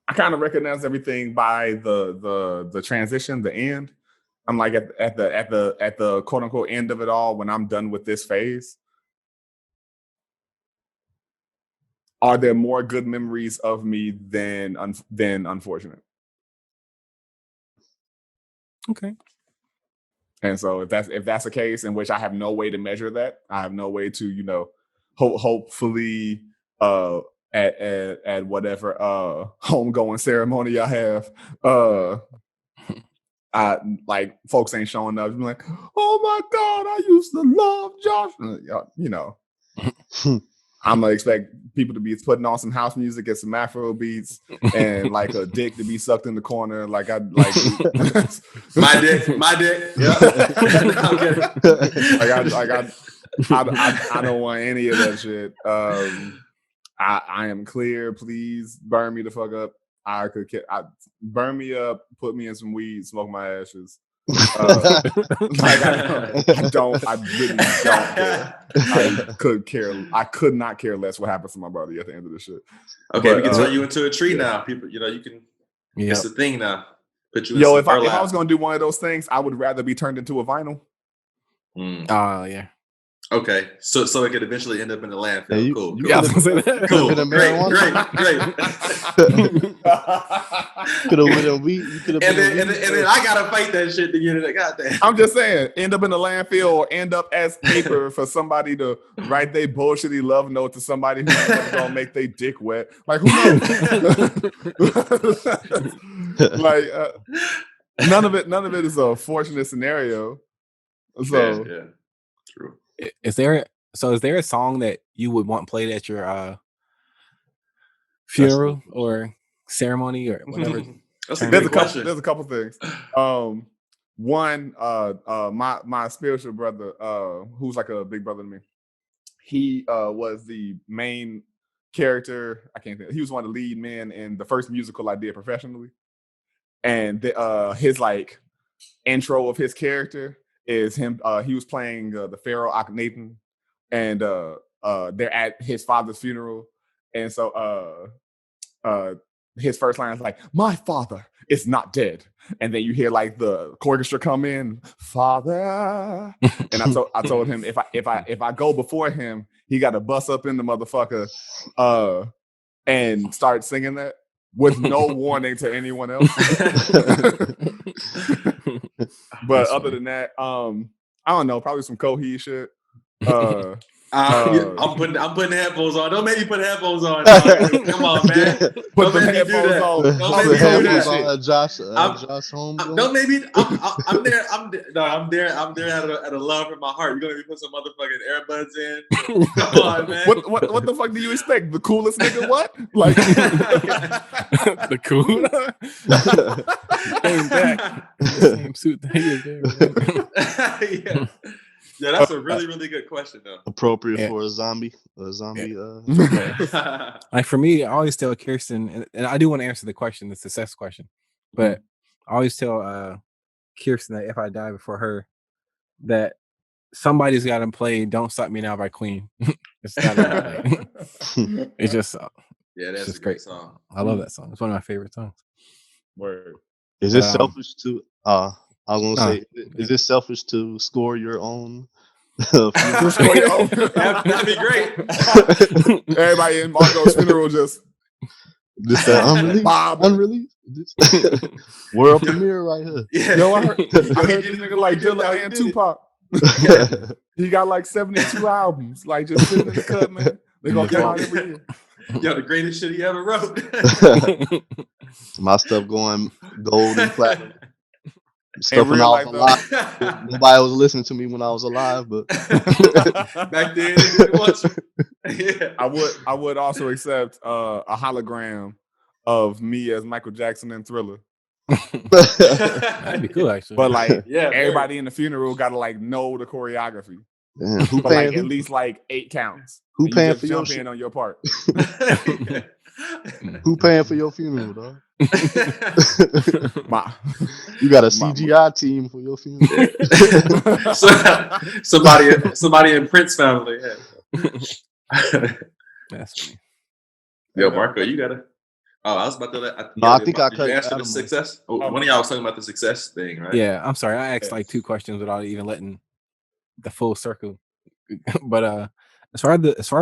Speaker 2: I kind of recognize everything by the transition, the end. I'm like at the quote unquote end of it all. When I'm done with this phase, are there more good memories of me than unfortunate?
Speaker 4: Okay.
Speaker 2: And so if that's the case, in which I have no way to measure that, I have no way to hopefully at whatever homegoing ceremony I have like folks ain't showing up. I'm like, oh my God, I used to love Josh. You know, I'm gonna expect people to be putting on some house music and some Afro beats and like a dick to be sucked in the corner. Like I like
Speaker 3: my dick. Yeah.
Speaker 2: I don't want any of that shit. I am clear. Please burn me the fuck up. I could burn me up, put me in some weed, smoke my ashes. I really don't care. I could not care less what happens to my brother at the end of this shit.
Speaker 3: Okay, we can turn you into a tree now. People, you can. Yep. It's the thing now. Put you in
Speaker 2: if I was gonna do one of those things, I would rather be turned into a vinyl.
Speaker 4: Oh yeah.
Speaker 3: Okay, so it could eventually end up in the landfill.
Speaker 5: Hey,
Speaker 3: Cool.
Speaker 5: You cool.
Speaker 3: Great.
Speaker 5: Could have been a weed. And
Speaker 3: then I gotta fight that shit to get it. Goddamn.
Speaker 2: I'm just saying, end up in the landfill or end up as paper for somebody to write their bullshitty love note to somebody who's gonna make their dick wet. Like who knows? Like none of it is a fortunate scenario. So
Speaker 3: yeah. True.
Speaker 4: Is there a song that you would want played at your funeral or ceremony or whatever?
Speaker 2: There's a couple things. One, my spiritual brother, who's like a big brother to me, he was the main character. I can't think. He was one of the lead men in the first musical I did professionally, and his like intro of his character is him. He was playing the Pharaoh Akhenaten, and they're at his father's funeral, and so his first line is like, "My father is not dead," and then you hear like the orchestra come in, "Father," and I told him if I go before him, he got to bust up in the motherfucker, and start singing that with no warning to anyone else. But other than that, I don't know, probably some Coheed shit.
Speaker 3: I'm putting headphones on. Don't make me put headphones on. Come on, man.
Speaker 2: Put the headphones on.
Speaker 3: Don't make me do that.
Speaker 5: Josh home.
Speaker 3: Don't make me. I'm there. I'm there at a love in my heart. You're gonna be put some motherfucking earbuds in. Come on, man.
Speaker 2: What the fuck do you expect? The coolest nigga? What? Like
Speaker 4: the cool? Came back. Same suit that he was there.
Speaker 3: Yeah. Yeah, that's a really, really good question, though.
Speaker 5: Appropriate for a zombie.
Speaker 4: Like for me, I always tell Kirsten, and I do want to answer the question, the success question, but I always tell Kirsten that if I die before her, that somebody's got to play "Don't Stop Me Now" by Queen. It's just
Speaker 3: that's
Speaker 4: just
Speaker 3: a
Speaker 4: great
Speaker 3: song.
Speaker 4: I love that song. It's one of my favorite songs.
Speaker 2: Word.
Speaker 5: Is it selfish to? I was gonna say, is it selfish to score your own?
Speaker 3: That'd be great.
Speaker 2: Everybody in Marco's funeral just
Speaker 5: this unreleased. World premiere right here.
Speaker 3: Yeah.
Speaker 2: Yo, I heard this nigga like Dilla and Tupac. He got like 72 albums, like just sitting in the cut, man. They gonna come out every year.
Speaker 3: Yo, the greatest shit he ever wrote.
Speaker 5: My stuff going gold and platinum. Stuff when I was alive. Nobody was listening to me when I was alive, but
Speaker 3: back then it was. Yeah.
Speaker 2: I would also accept a hologram of me as Michael Jackson in Thriller.
Speaker 4: That'd be cool, actually.
Speaker 2: But like, everybody in the funeral gotta like know the choreography.
Speaker 5: Damn,
Speaker 2: who paying, like at least like 8 counts.
Speaker 5: Who paying for
Speaker 2: your in on your part?
Speaker 5: Who paying for your funeral, dog? You got a CGI team for your funeral.
Speaker 3: somebody in Prince family. Yeah.
Speaker 4: That's funny.
Speaker 3: Yo, Marco, you gotta. Oh, I was about to.
Speaker 5: I think I cut.
Speaker 3: Answer the success. One of y'all was talking about the success thing, right?
Speaker 4: Yeah, I'm sorry. I asked like 2 questions without even letting the full circle. But as far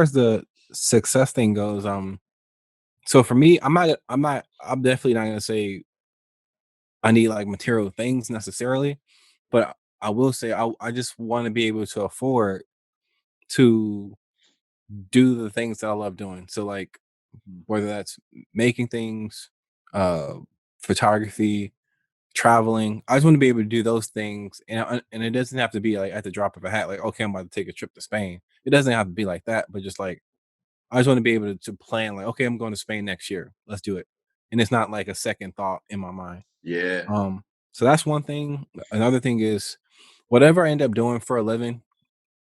Speaker 4: as the success thing goes, so for me, I'm definitely not gonna say I need like material things necessarily, but I will say I just want to be able to afford to do the things that I love doing. So like whether that's making things, photography, traveling. I just want to be able to do those things, and it doesn't have to be like at the drop of a hat. Like, okay, I'm about to take a trip to Spain. It doesn't have to be like that, but just like I just want to be able to plan. Like, okay, I'm going to Spain next year. Let's do it, and it's not like a second thought in my mind.
Speaker 3: Yeah.
Speaker 4: So that's one thing. Another thing is whatever I end up doing for a living.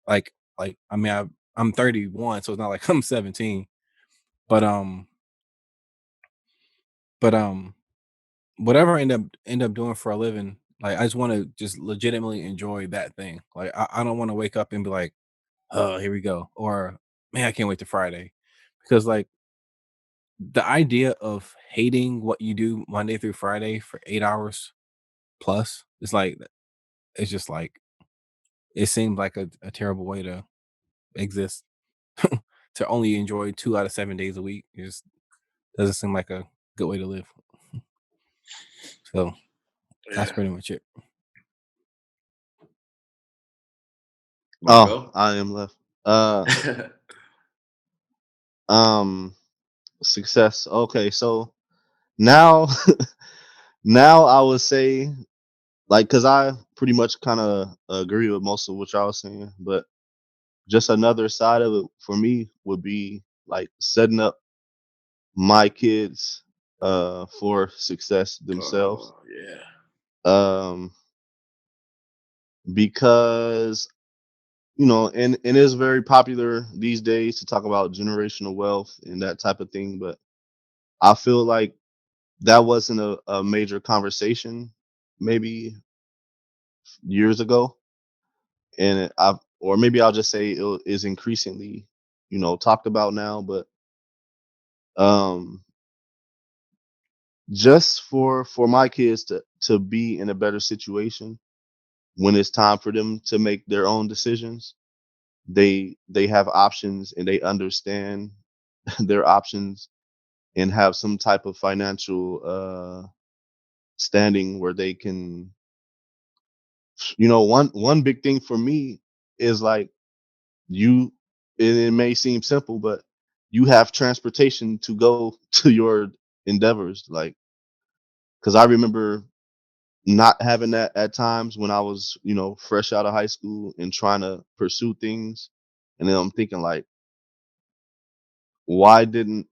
Speaker 4: Like I mean, I'm 31, so it's not like I'm 17. But but whatever I end up doing for a living, like I just want to just legitimately enjoy that thing. Like I don't want to wake up and be like, oh, here we go, or man, I can't wait to Friday, because like the idea of hating what you do Monday through Friday for 8 hours plus is like it's just like it seemed like a terrible way to exist. To only enjoy 2 out of 7 days a week just doesn't seem like a good way to live. So that's
Speaker 3: Yeah.
Speaker 4: pretty much it.
Speaker 5: Oh,
Speaker 3: Marco.
Speaker 5: I am left. Uh, um, success. Okay, so now, now I would say, like, cause I pretty much kind of agree with most of what y'all was saying, but just another side of it for me would be like setting up my kids for success themselves.
Speaker 3: Oh yeah.
Speaker 5: Um, because and it's very popular these days to talk about generational wealth and that type of thing, but I feel like that wasn't a major conversation maybe years ago, and or maybe I'll just say it is increasingly talked about now, but um just for my kids to be in a better situation when it's time for them to make their own decisions, they have options and they understand their options and have some type of financial standing where they can, one big thing for me is like you it may seem simple, but you have transportation to go to your endeavors, like, because I remember not having that at times when I was fresh out of high school and trying to pursue things, and then I'm thinking like, why didn't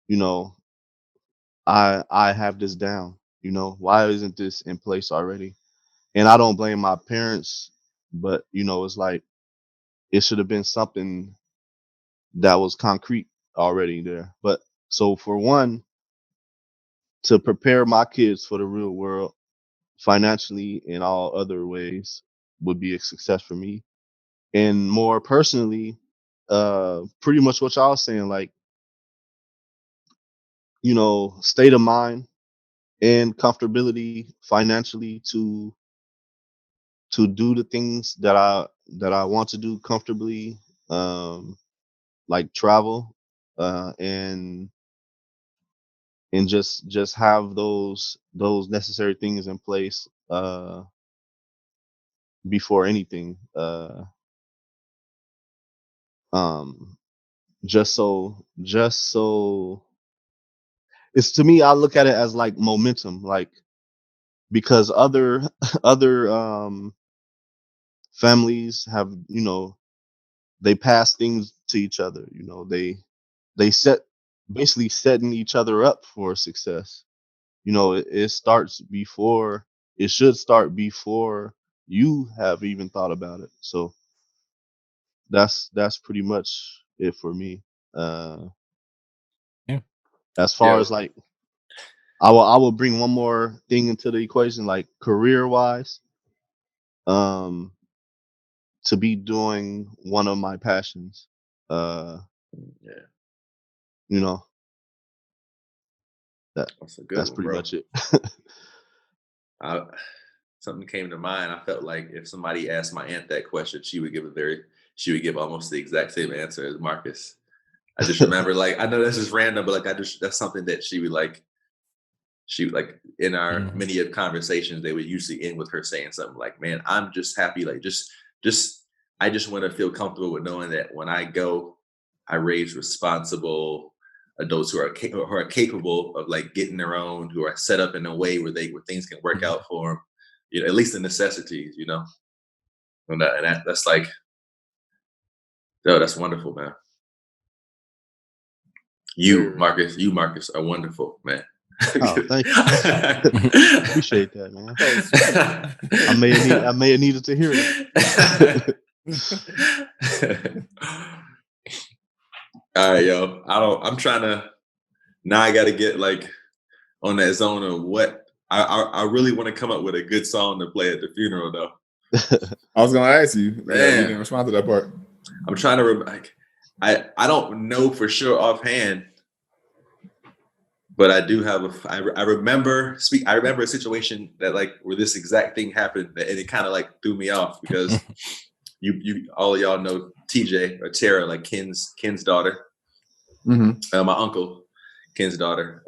Speaker 5: you know I have this down? Why isn't this in place already? And I don't blame my parents, but it's like it should have been something that was concrete already there. But so for one, to prepare my kids for the real world financially in all other ways would be a success for me. And more personally, pretty much what y'all was saying, like, state of mind and comfortability financially to do the things that I want to do comfortably, um, like travel, and just have those necessary things in place before anything. Um, just so it's, to me, I look at it as like momentum, like, because other other families have, they pass things to each other. They set basically setting each other up for success. It starts before, it should start before you have even thought about it. So that's pretty much it for me. Uh
Speaker 4: Yeah.
Speaker 5: as far as
Speaker 3: Yo.
Speaker 5: like, I will bring one more thing into the equation, like career wise, um to be doing one of my passions. Uh
Speaker 3: Yeah.
Speaker 5: you know, that
Speaker 3: That's a good
Speaker 5: that's
Speaker 3: one,
Speaker 5: pretty
Speaker 3: bro.
Speaker 5: much it.
Speaker 3: I, something came to mind. I felt like if somebody asked my aunt that question, she would give almost the exact same answer as Marcus. I just remember, like, I know this is random, but like, that's something that she would like in our
Speaker 4: Mhm.
Speaker 3: many of conversations, they would usually end with her saying something like, man, I'm just happy. Like, just, I just want to feel comfortable with knowing that when I go, I raise responsible, adults who are capable of like getting their own, who are set up in a way where things can work out for them. You know, at least the necessities. You know, that's like, oh, that's wonderful, man. You, Marcus, are wonderful, man.
Speaker 5: Oh, thank you. Appreciate that, man. I may have needed to hear it.
Speaker 3: All right, yo. I'm trying to now. I got to get like on that zone of what I really want to come up with a good song to play at the funeral, though.
Speaker 2: I was gonna ask you.
Speaker 3: Man.
Speaker 2: You didn't respond to that part.
Speaker 3: I'm trying to like. I don't know for sure offhand, but I do have I remember a situation that like where this exact thing happened, and it kind of like threw me off because you all of y'all know TJ or Tara, like Ken's daughter, my uncle Ken's daughter.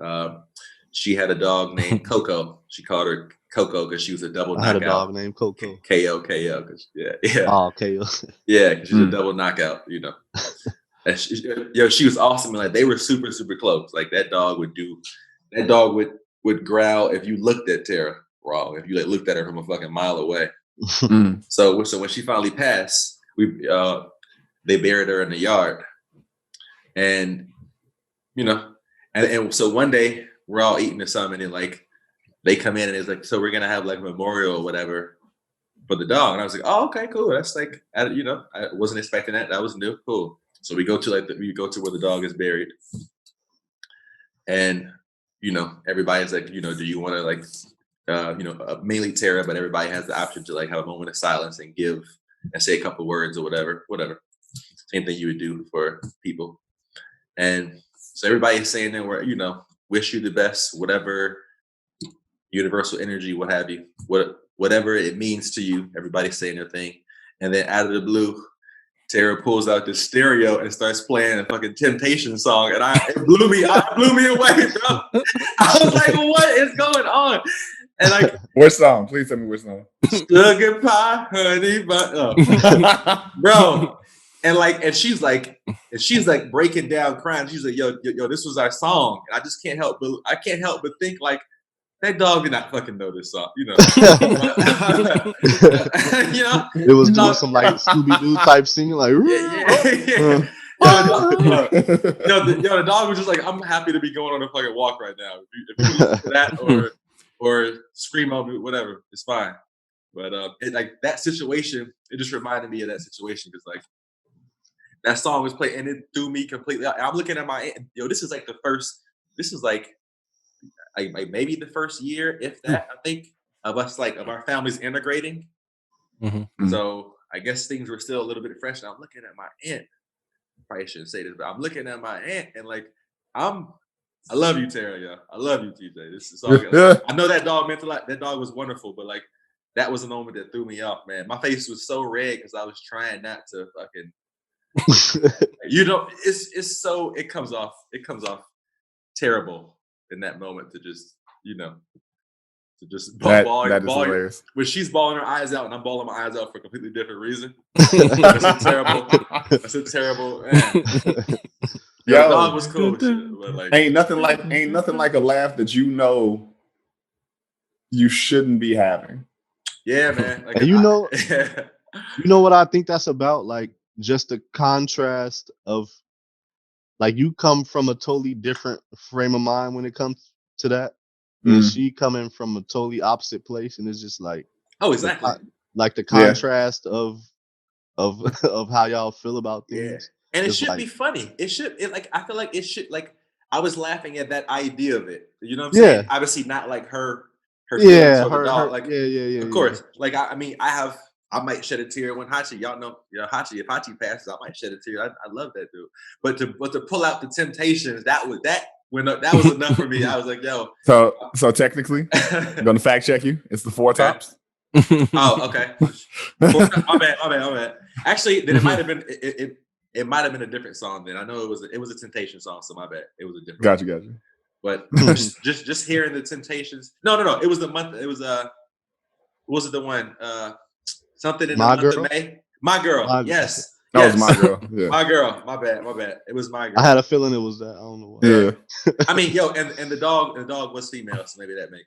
Speaker 3: She had a dog named Coco. She called her Coco because she was a double knockout.
Speaker 5: I had a dog named Coco.
Speaker 3: KO. Yeah.
Speaker 5: Oh, KO.
Speaker 3: Yeah, because she's a double knockout, you know. And she was awesome. And like they were super, super close. Like that dog would growl if you looked at Tara wrong. If you like looked at her from a fucking mile away. So when she finally passed, they buried her in the yard, and you know, and so one day we're all eating or something, and like they come in and it's like, so we're gonna have like a memorial or whatever for the dog, and I was like, oh, okay, cool. That's like, you know, I wasn't expecting that. That was new, cool. So we go to where the dog is buried, and you know, everybody's like, you know, do you want to like, you know, mainly Tara, but everybody has the option to like have a moment of silence and give and say a couple words or whatever. Same thing you would do for people. And so everybody's saying that we're, you know, wish you the best, whatever universal energy, what have you, whatever it means to you. Everybody's saying their thing. And then out of the blue, Tara pulls out the stereo and starts playing a fucking Temptation song, and it blew me away, bro. I was like, "What is going on?" And like,
Speaker 2: which song? Please tell me which song.
Speaker 3: Sugar pie, honey, but bro, and she's like breaking down, crying. She's like, "Yo, this was our song," and I just can't help but think like, that dog did not fucking know this song, you know. You know,
Speaker 5: it was doing some like Scooby-Doo type singing, like
Speaker 3: the dog was just like, I'm happy to be going on a fucking walk right now. If you listen to that or scream on me, whatever, it's fine. But like that situation, it just reminded me of that situation because like that song was played and it threw me completely out. I'm looking at my aunt. Yo, this is like maybe the first year, if that, I think, of us, like, of our families integrating. So I guess things were still a little bit fresh. And I'm looking at my aunt. Probably shouldn't say this, but I'm looking at my aunt and like, I love you, Tara. Yeah, I love you, TJ. This is all good. I know that dog meant a lot. That dog was wonderful, but like, that was a moment that threw me off, man. My face was so red because I was trying not to fucking, you know, it comes off terrible in that moment to just, you know, bawl
Speaker 2: hilarious.
Speaker 3: when she's bawling her eyes out and I'm bawling my eyes out for a completely different reason. That's a terrible man. Yo, the dog was cool, but like,
Speaker 2: ain't nothing like a laugh that you know you shouldn't be having.
Speaker 3: Yeah, man. Like,
Speaker 5: and you know what I think that's about? Like just the contrast of like you come from a totally different frame of mind when it comes to that. And she coming from a totally opposite place, and it's just like,
Speaker 3: oh, exactly,
Speaker 5: like the contrast of how y'all feel about things.
Speaker 3: Yeah. And it should be funny. I feel like it should, like, I was laughing at that idea of it. You know what I'm saying? Obviously not like her feelings or the dog. Like, of course. Like, I mean, I might shed a tear when Hachi, y'all know, Hachi, if Hachi passes, I might shed a tear. I love that dude. But to pull out the Temptations, that was enough for me. I was like, yo.
Speaker 2: So technically, I'm gonna fact check you. It's the Four Tops.
Speaker 3: Oh, okay. My bad. Actually, then it might have been it might have been a different song. Then I know it was a Temptation song. So my bad. It was a different.
Speaker 2: Gotcha.
Speaker 3: But just hearing the Temptations. No. It was the month. It was was it the one? Something in the month of May. My Girl. Yes.
Speaker 2: That was my girl. Yeah.
Speaker 3: My girl. My bad. It was my girl.
Speaker 5: I had a feeling it was that. I don't know why.
Speaker 2: Yeah.
Speaker 3: I mean, yo, and the dog was female, so maybe that makes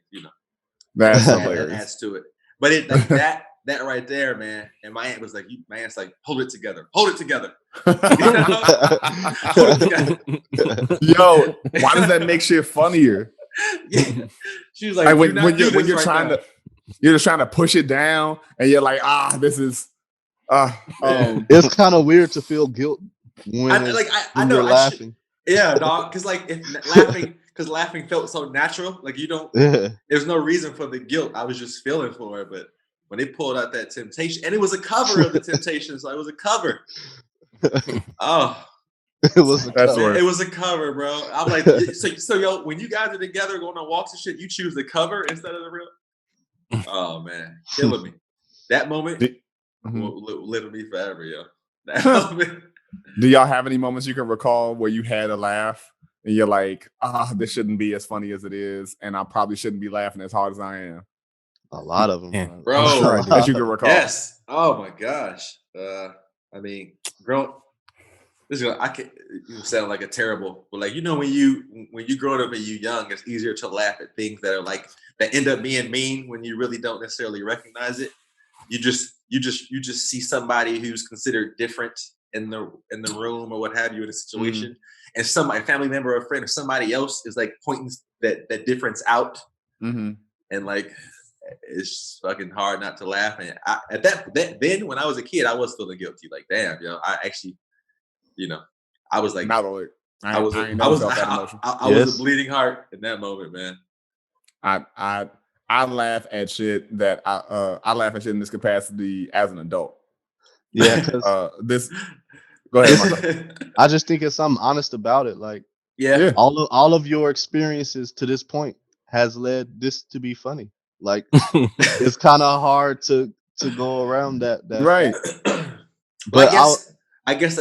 Speaker 2: That's
Speaker 3: that
Speaker 2: hilarious.
Speaker 3: adds to it. But it like that right there, man. And my aunt was like, my aunt's like, hold it together. Hold it together. Hold it together.
Speaker 2: Yo, why does that make shit funnier?
Speaker 3: Yeah. She was like,
Speaker 2: when you're
Speaker 3: right
Speaker 2: trying
Speaker 3: now.
Speaker 2: you're just trying to push it down, and you're like, this is.
Speaker 5: It's kind of weird to feel guilt when you're laughing.
Speaker 3: Yeah, dog. Because like laughing felt so natural. Like you don't.
Speaker 5: Yeah.
Speaker 3: There's no reason for the guilt. I was just feeling for it, but when they pulled out that Temptation, and it was a cover of the Temptation, so it was a cover. Oh,
Speaker 5: it was a cover.
Speaker 3: It was a cover, bro. I'm like, so yo, when you guys are together going on walks and shit, you choose the cover instead of the real. Oh man, killing me. That moment will live with me forever, yo. That moment.
Speaker 2: Do y'all have any moments you can recall where you had a laugh and you're like, this shouldn't be as funny as it is, and I probably shouldn't be laughing as hard as I am?
Speaker 5: A lot of them,
Speaker 3: bro.
Speaker 2: I'm sure that you can recall.
Speaker 3: Yes. Oh my gosh. I mean, you sound like a terrible, but like when you grow up and you young, it's easier to laugh at things that are like that end up being mean when you really don't necessarily recognize it. You just see somebody who's considered different in the room or what have you in a situation, and somebody, family member or friend or somebody else is like pointing that difference out, and like it's fucking hard not to laugh. And then when I was a kid, I was feeling guilty. Like, damn, yo, I actually, I was like, I was a bleeding heart in that moment, man.
Speaker 2: I laugh at shit that I laugh at shit in this capacity as an adult.
Speaker 5: Yeah, because
Speaker 2: Go ahead.
Speaker 5: I just think it's I'm honest about it. Like, all of your experiences to this point has led this to be funny. Like, it's kind of hard to go around that
Speaker 2: right.
Speaker 3: But I guess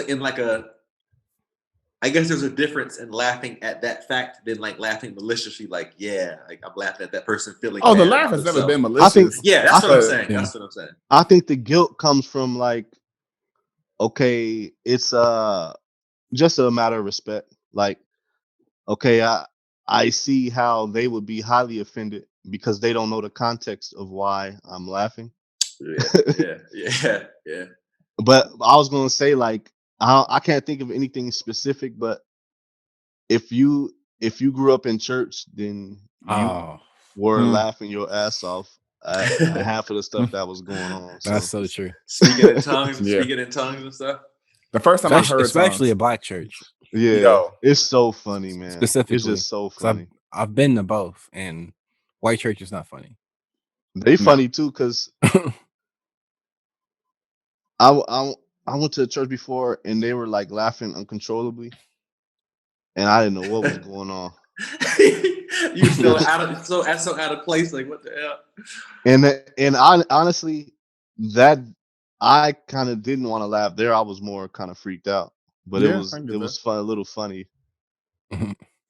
Speaker 3: there's a difference in laughing at that fact than like laughing maliciously. Like, like I'm laughing at that person feeling.
Speaker 2: Oh, the laugh has never been malicious.
Speaker 3: That's what I'm saying. That's what I'm saying.
Speaker 5: I think the guilt comes from like, okay, it's just a matter of respect. Like, okay, I see how they would be highly offended because they don't know the context of why I'm laughing.
Speaker 3: Yeah.
Speaker 5: But I was gonna say, like, I can't think of anything specific, but if you grew up in church, then you were laughing your ass off at half of the stuff that was going on.
Speaker 4: That's so true.
Speaker 3: Speaking in tongues and stuff.
Speaker 2: The first time I heard,
Speaker 4: especially a black church.
Speaker 5: Yeah, it's so funny, man.
Speaker 4: Specifically,
Speaker 5: it's just so funny.
Speaker 4: I've been to both, and white church is not funny.
Speaker 5: They funny too, because I went to a church before, and they were like laughing uncontrollably, and I didn't know what was going on.
Speaker 3: You feel so out of place. Like, what the hell?
Speaker 2: And
Speaker 5: I honestly, that I kind of didn't want to laugh there. I was more kind of freaked out, but it was fun, a little funny.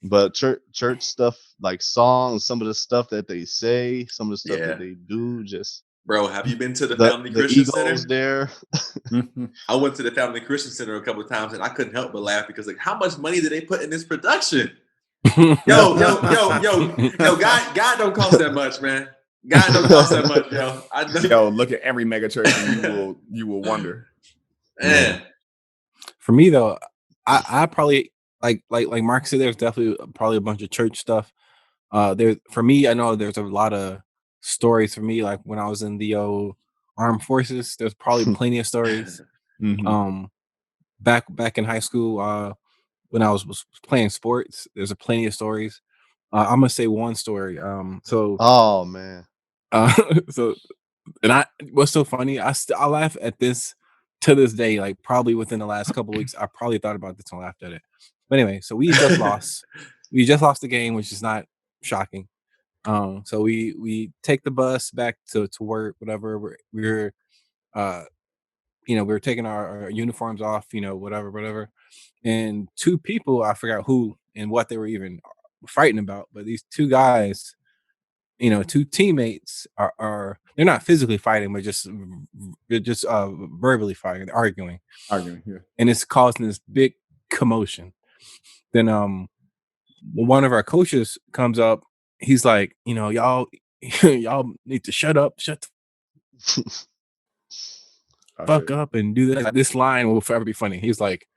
Speaker 5: But church stuff, like songs, some of the stuff that they say, some of the stuff that they do, just.
Speaker 3: Bro, have you been to the Family Christian Center?
Speaker 5: There.
Speaker 3: I went to the Family Christian Center a couple of times, and I couldn't help but laugh because, like, how much money did they put in this production? Yo, God don't cost that much, man. God don't cost that much, yo.
Speaker 2: Yo, look at every mega church, and you will wonder.
Speaker 3: Man.
Speaker 4: For me though, I probably like Mark said, there's definitely probably a bunch of church stuff. For me, I know there's a lot of stories for me, like when I was in the armed forces, there's probably plenty of stories. Back in high school, when I was playing sports, there's plenty of stories. I'm gonna say one story.
Speaker 5: Oh man.
Speaker 4: What's so funny? I laugh at this to this day. Like probably within the last couple of weeks, I probably thought about this and laughed at it. But anyway, so we just lost. We just lost the game, which is not shocking. So we take the bus back to work, whatever. We were taking our uniforms off, whatever. And two people, I forgot who and what they were even fighting about, but these two guys two teammates are they're not physically fighting, but they're just verbally fighting, they're arguing,
Speaker 2: Yeah.
Speaker 4: and it's causing this big commotion. Then one of our coaches comes up. He's like, y'all y'all need to shut the fuck up and do this. This line will forever be funny. He's like,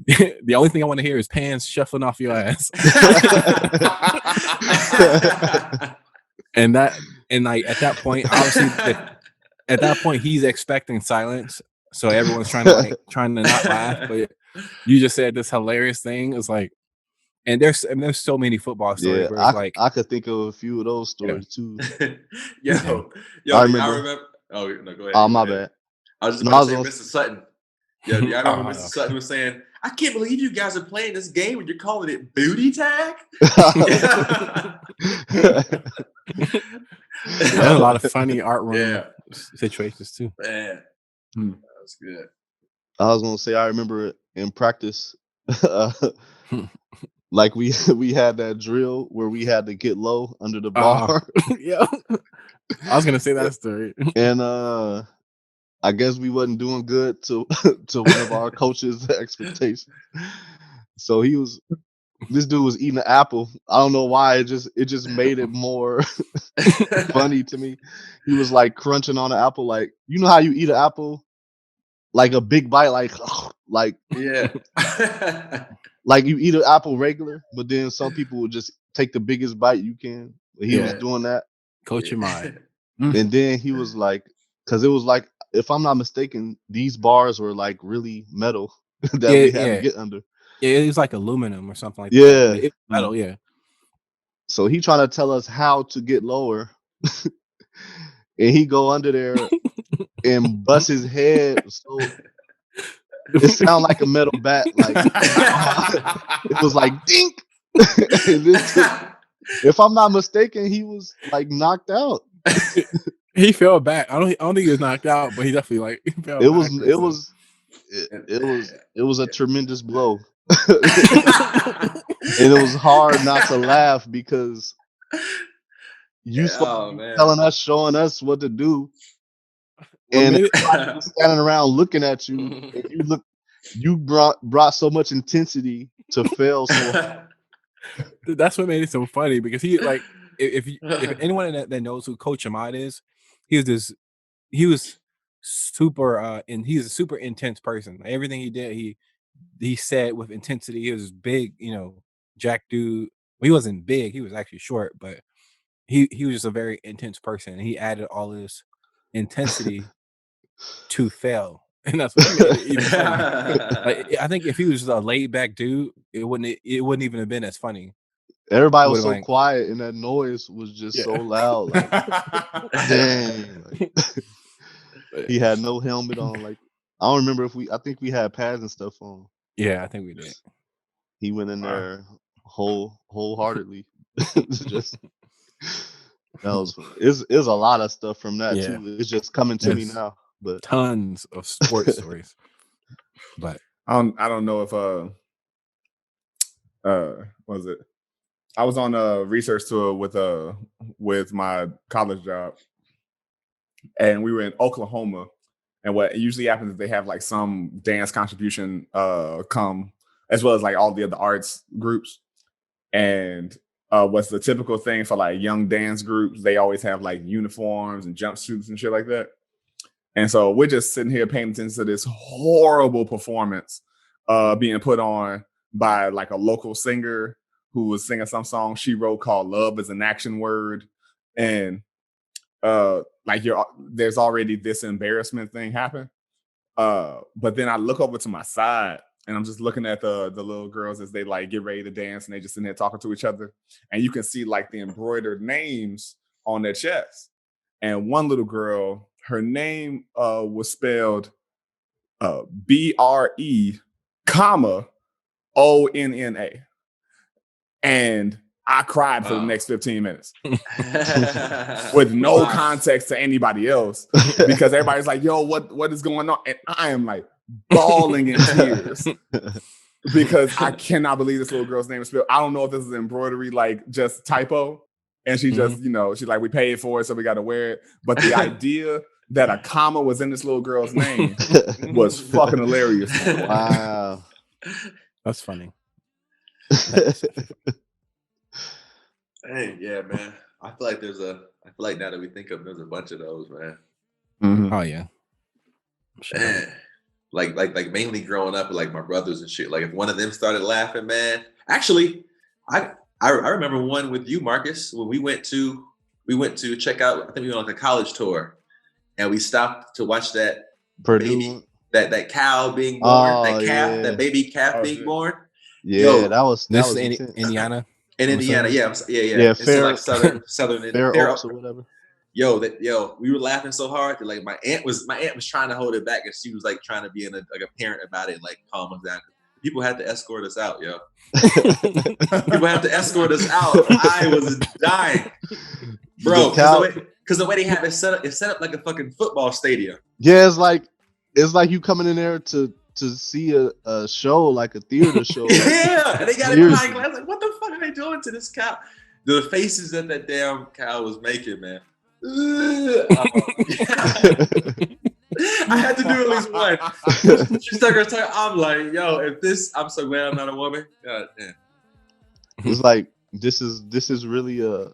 Speaker 4: the only thing I want to hear is pants shuffling off your ass. and like at that point, obviously at that point he's expecting silence. So everyone's trying to not laugh, but you just said this hilarious thing. It's like, and there's so many football stories where it's like
Speaker 5: I could think of a few of those stories too.
Speaker 3: Yo,
Speaker 5: I
Speaker 3: remember. Oh no, go ahead.
Speaker 5: Oh, my bad.
Speaker 3: I was just about to say Mr. Sutton. Yeah, I remember Mr. Sutton was saying, "I can't believe you guys are playing this game and you're calling it booty tag."
Speaker 4: There's a lot of funny art room situations too.
Speaker 3: Man, that was good.
Speaker 5: I was gonna say I remember in practice, like we had that drill where we had to get low under the bar.
Speaker 4: Yeah, I was gonna say that story.
Speaker 5: And I guess we wasn't doing good to one of our coaches' expectations. So this dude was eating an apple. I don't know why. It just made it more funny to me. He was like crunching on an apple, like, you know how you eat an apple, like a big bite, like
Speaker 3: yeah,
Speaker 5: like you eat an apple regular, but then some people would just take the biggest bite you can. He was doing that.
Speaker 4: Coach your mind.
Speaker 5: And then he was like, because it was like, if I'm not mistaken, these bars were like really metal that we had to get under.
Speaker 4: Yeah, it was like aluminum or something like that.
Speaker 5: Yeah.
Speaker 4: It's metal, yeah.
Speaker 5: So he trying to tell us how to get lower. And he go under there and bust his head. So it sounded like a metal bat. Like it was like dink. If I'm not mistaken, he was like knocked out.
Speaker 4: He fell back. I don't think he was knocked out, but he definitely like fell back.
Speaker 5: It was a tremendous blow. And it was hard not to laugh because you telling us, showing us what to do, and standing around looking at you, and you brought so much intensity to fail so hard.
Speaker 4: That's what made it so funny, because he like if anyone that knows who Coach Ahmad is, he was super and he's a super intense person. Everything he did, he said with intensity. He was big, jack dude. Well, he wasn't big, he was actually short, but he was just a very intense person, and he added all this intensity to fail. And that's what made it even funny. Like, I think if he was just a laid back dude, it wouldn't even have been as funny.
Speaker 5: Everybody was so quiet, and that noise was just so loud. Like, dang. Like, he had no helmet on. Like, I don't remember I think we had pads and stuff on.
Speaker 4: Yeah, I think we did.
Speaker 5: He went in there wholeheartedly. Just it's a lot of stuff from that too. It's just coming to me now. But
Speaker 4: tons of sports stories. But
Speaker 2: I don't know if what was it? I was on a research tour with my college job, and we were in Oklahoma. And what usually happens is they have like some dance contribution come, as well as like all the other arts groups. And what's the typical thing for like young dance groups? They always have like uniforms and jumpsuits and shit like that. And so we're just sitting here paying attention to this horrible performance being put on by like a local singer who was singing some song she wrote called "Love Is an Action Word," and there's already this embarrassment thing happen. But then I look over to my side, and I'm just looking at the little girls as they like get ready to dance, and they just sitting there talking to each other, and you can see like the embroidered names on their chest. And one little girl, her name was spelled BRE, ONNA. And I cried for the next 15 minutes with no context to anybody else, because everybody's like, yo, what is going on? And I am like bawling in tears because I cannot believe this little girl's name is spelled. I don't know if this is embroidery, like just typo, And she just, you know, she's like, we paid for it, so we got to wear it. But the idea that a comma was in this little girl's name was fucking hilarious.
Speaker 5: Wow.
Speaker 4: That's funny.
Speaker 3: Hey, yeah, man. I feel like now that we think of, there's a bunch of those, man.
Speaker 4: Oh yeah. Sure.
Speaker 3: Man. Like mainly growing up with like my brothers and shit. Like if one of them started laughing, man. Actually, I remember one with you, Marcus, when we went to check out. I think we went on like a college tour, and we stopped to watch that baby, that cow being born, that baby calf being born.
Speaker 5: Yeah, that was
Speaker 4: in Indiana.
Speaker 3: In Indiana, yeah.
Speaker 5: Yeah,
Speaker 3: it's in like southern
Speaker 5: Fair Oaks or whatever.
Speaker 3: Yo, we were laughing so hard that like my aunt was trying to hold it back, and she was like trying to be a parent about it, and, like calm us down. People had to escort us out, yo. People had to escort us out. I was dying, bro, because the way they had it set up like a fucking football stadium.
Speaker 5: Yeah, it's like you coming in there to see a show, like a theater show.
Speaker 3: Yeah, and they got it behind glass. Like, what the fuck are they doing to this cow? The faces that damn cow was making, man. I had to do at least one. She stuck her tongue. I'm like, yo, I'm so glad I'm not a woman. God damn.
Speaker 5: It's like this is really a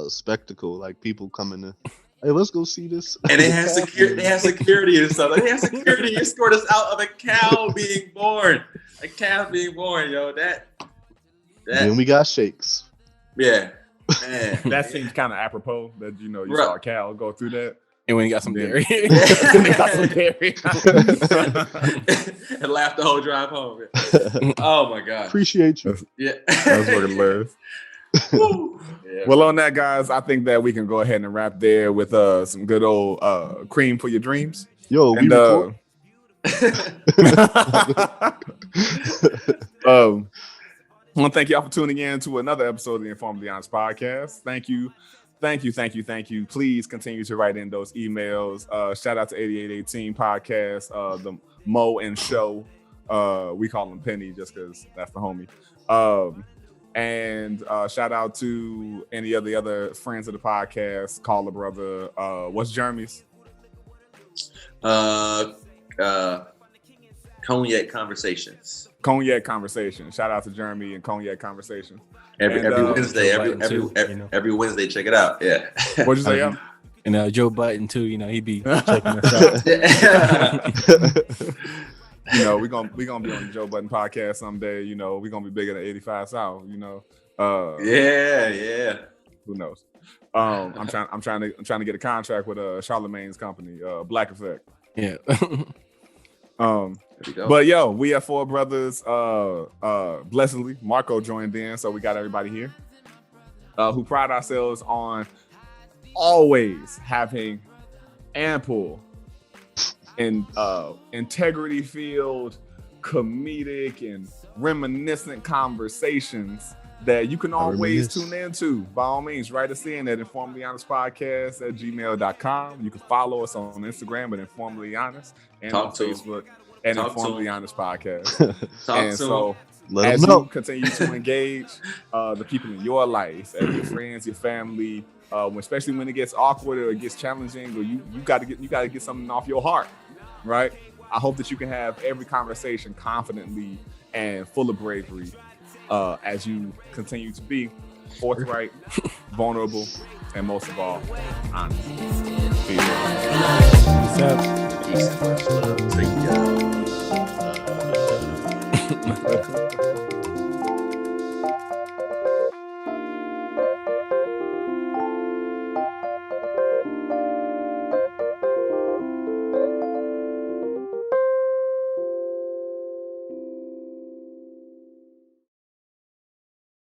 Speaker 5: spectacle. Like people coming to, hey, let's go see this.
Speaker 3: And they had security and stuff. Like, they had security escort us out of a cow being born. A calf being born, yo. That.
Speaker 5: Then we got shakes.
Speaker 3: Yeah. Man.
Speaker 2: That seems kind of apropos that you saw a cow go through that.
Speaker 4: And when you got some dairy.
Speaker 2: And
Speaker 3: laughed the whole drive home. Oh my God.
Speaker 5: Appreciate you.
Speaker 3: Yeah.
Speaker 2: That's fucking hilarious. Yeah. Well, on that, guys, I think that we can go ahead and wrap there with some good old cream for your dreams.
Speaker 5: Yo,
Speaker 2: and, I want to thank y'all for tuning in to another episode of the InforMILly Honest podcast. Thank you. Please continue to write in those emails. Shout out to 8818 podcast, the Mo and Show. We call him Penny just because that's the homie. And shout out to any of the other friends of the podcast. Call a brother. What's Jeremy's?
Speaker 3: Cognac Conversations.
Speaker 2: Cognac Conversations. Shout out to Jeremy and Cognac Conversations.
Speaker 3: Every Wednesday, every Wednesday, check it out. Yeah.
Speaker 2: What'd you say?
Speaker 4: And Joe Button too. He be checking us out.
Speaker 2: We're gonna be on the Joe Button podcast someday. We're gonna be bigger than 85 South.
Speaker 3: Yeah.
Speaker 2: Who knows? I'm trying to get a contract with Charlemagne's company, Black Effect.
Speaker 4: Yeah.
Speaker 2: But we have four brothers. Blessedly, Marco joined in, so we got everybody here. Who pride ourselves on always having ample and integrity-filled, comedic, and reminiscent conversations that you can always tune into. By all means, write us in at informillyhonestpodcast@gmail.com. You can follow us on Instagram at InforMILLy and on Facebook at InforMILLy Honest Podcast. And so as you continue to engage the people in your life, your friends, your family, especially when it gets awkward or it gets challenging, or you got to get something off your heart, right? I hope that you can have every conversation confidently and full of bravery. As you continue to be forthright, vulnerable, and most of all, honest. Peace.
Speaker 3: Peace.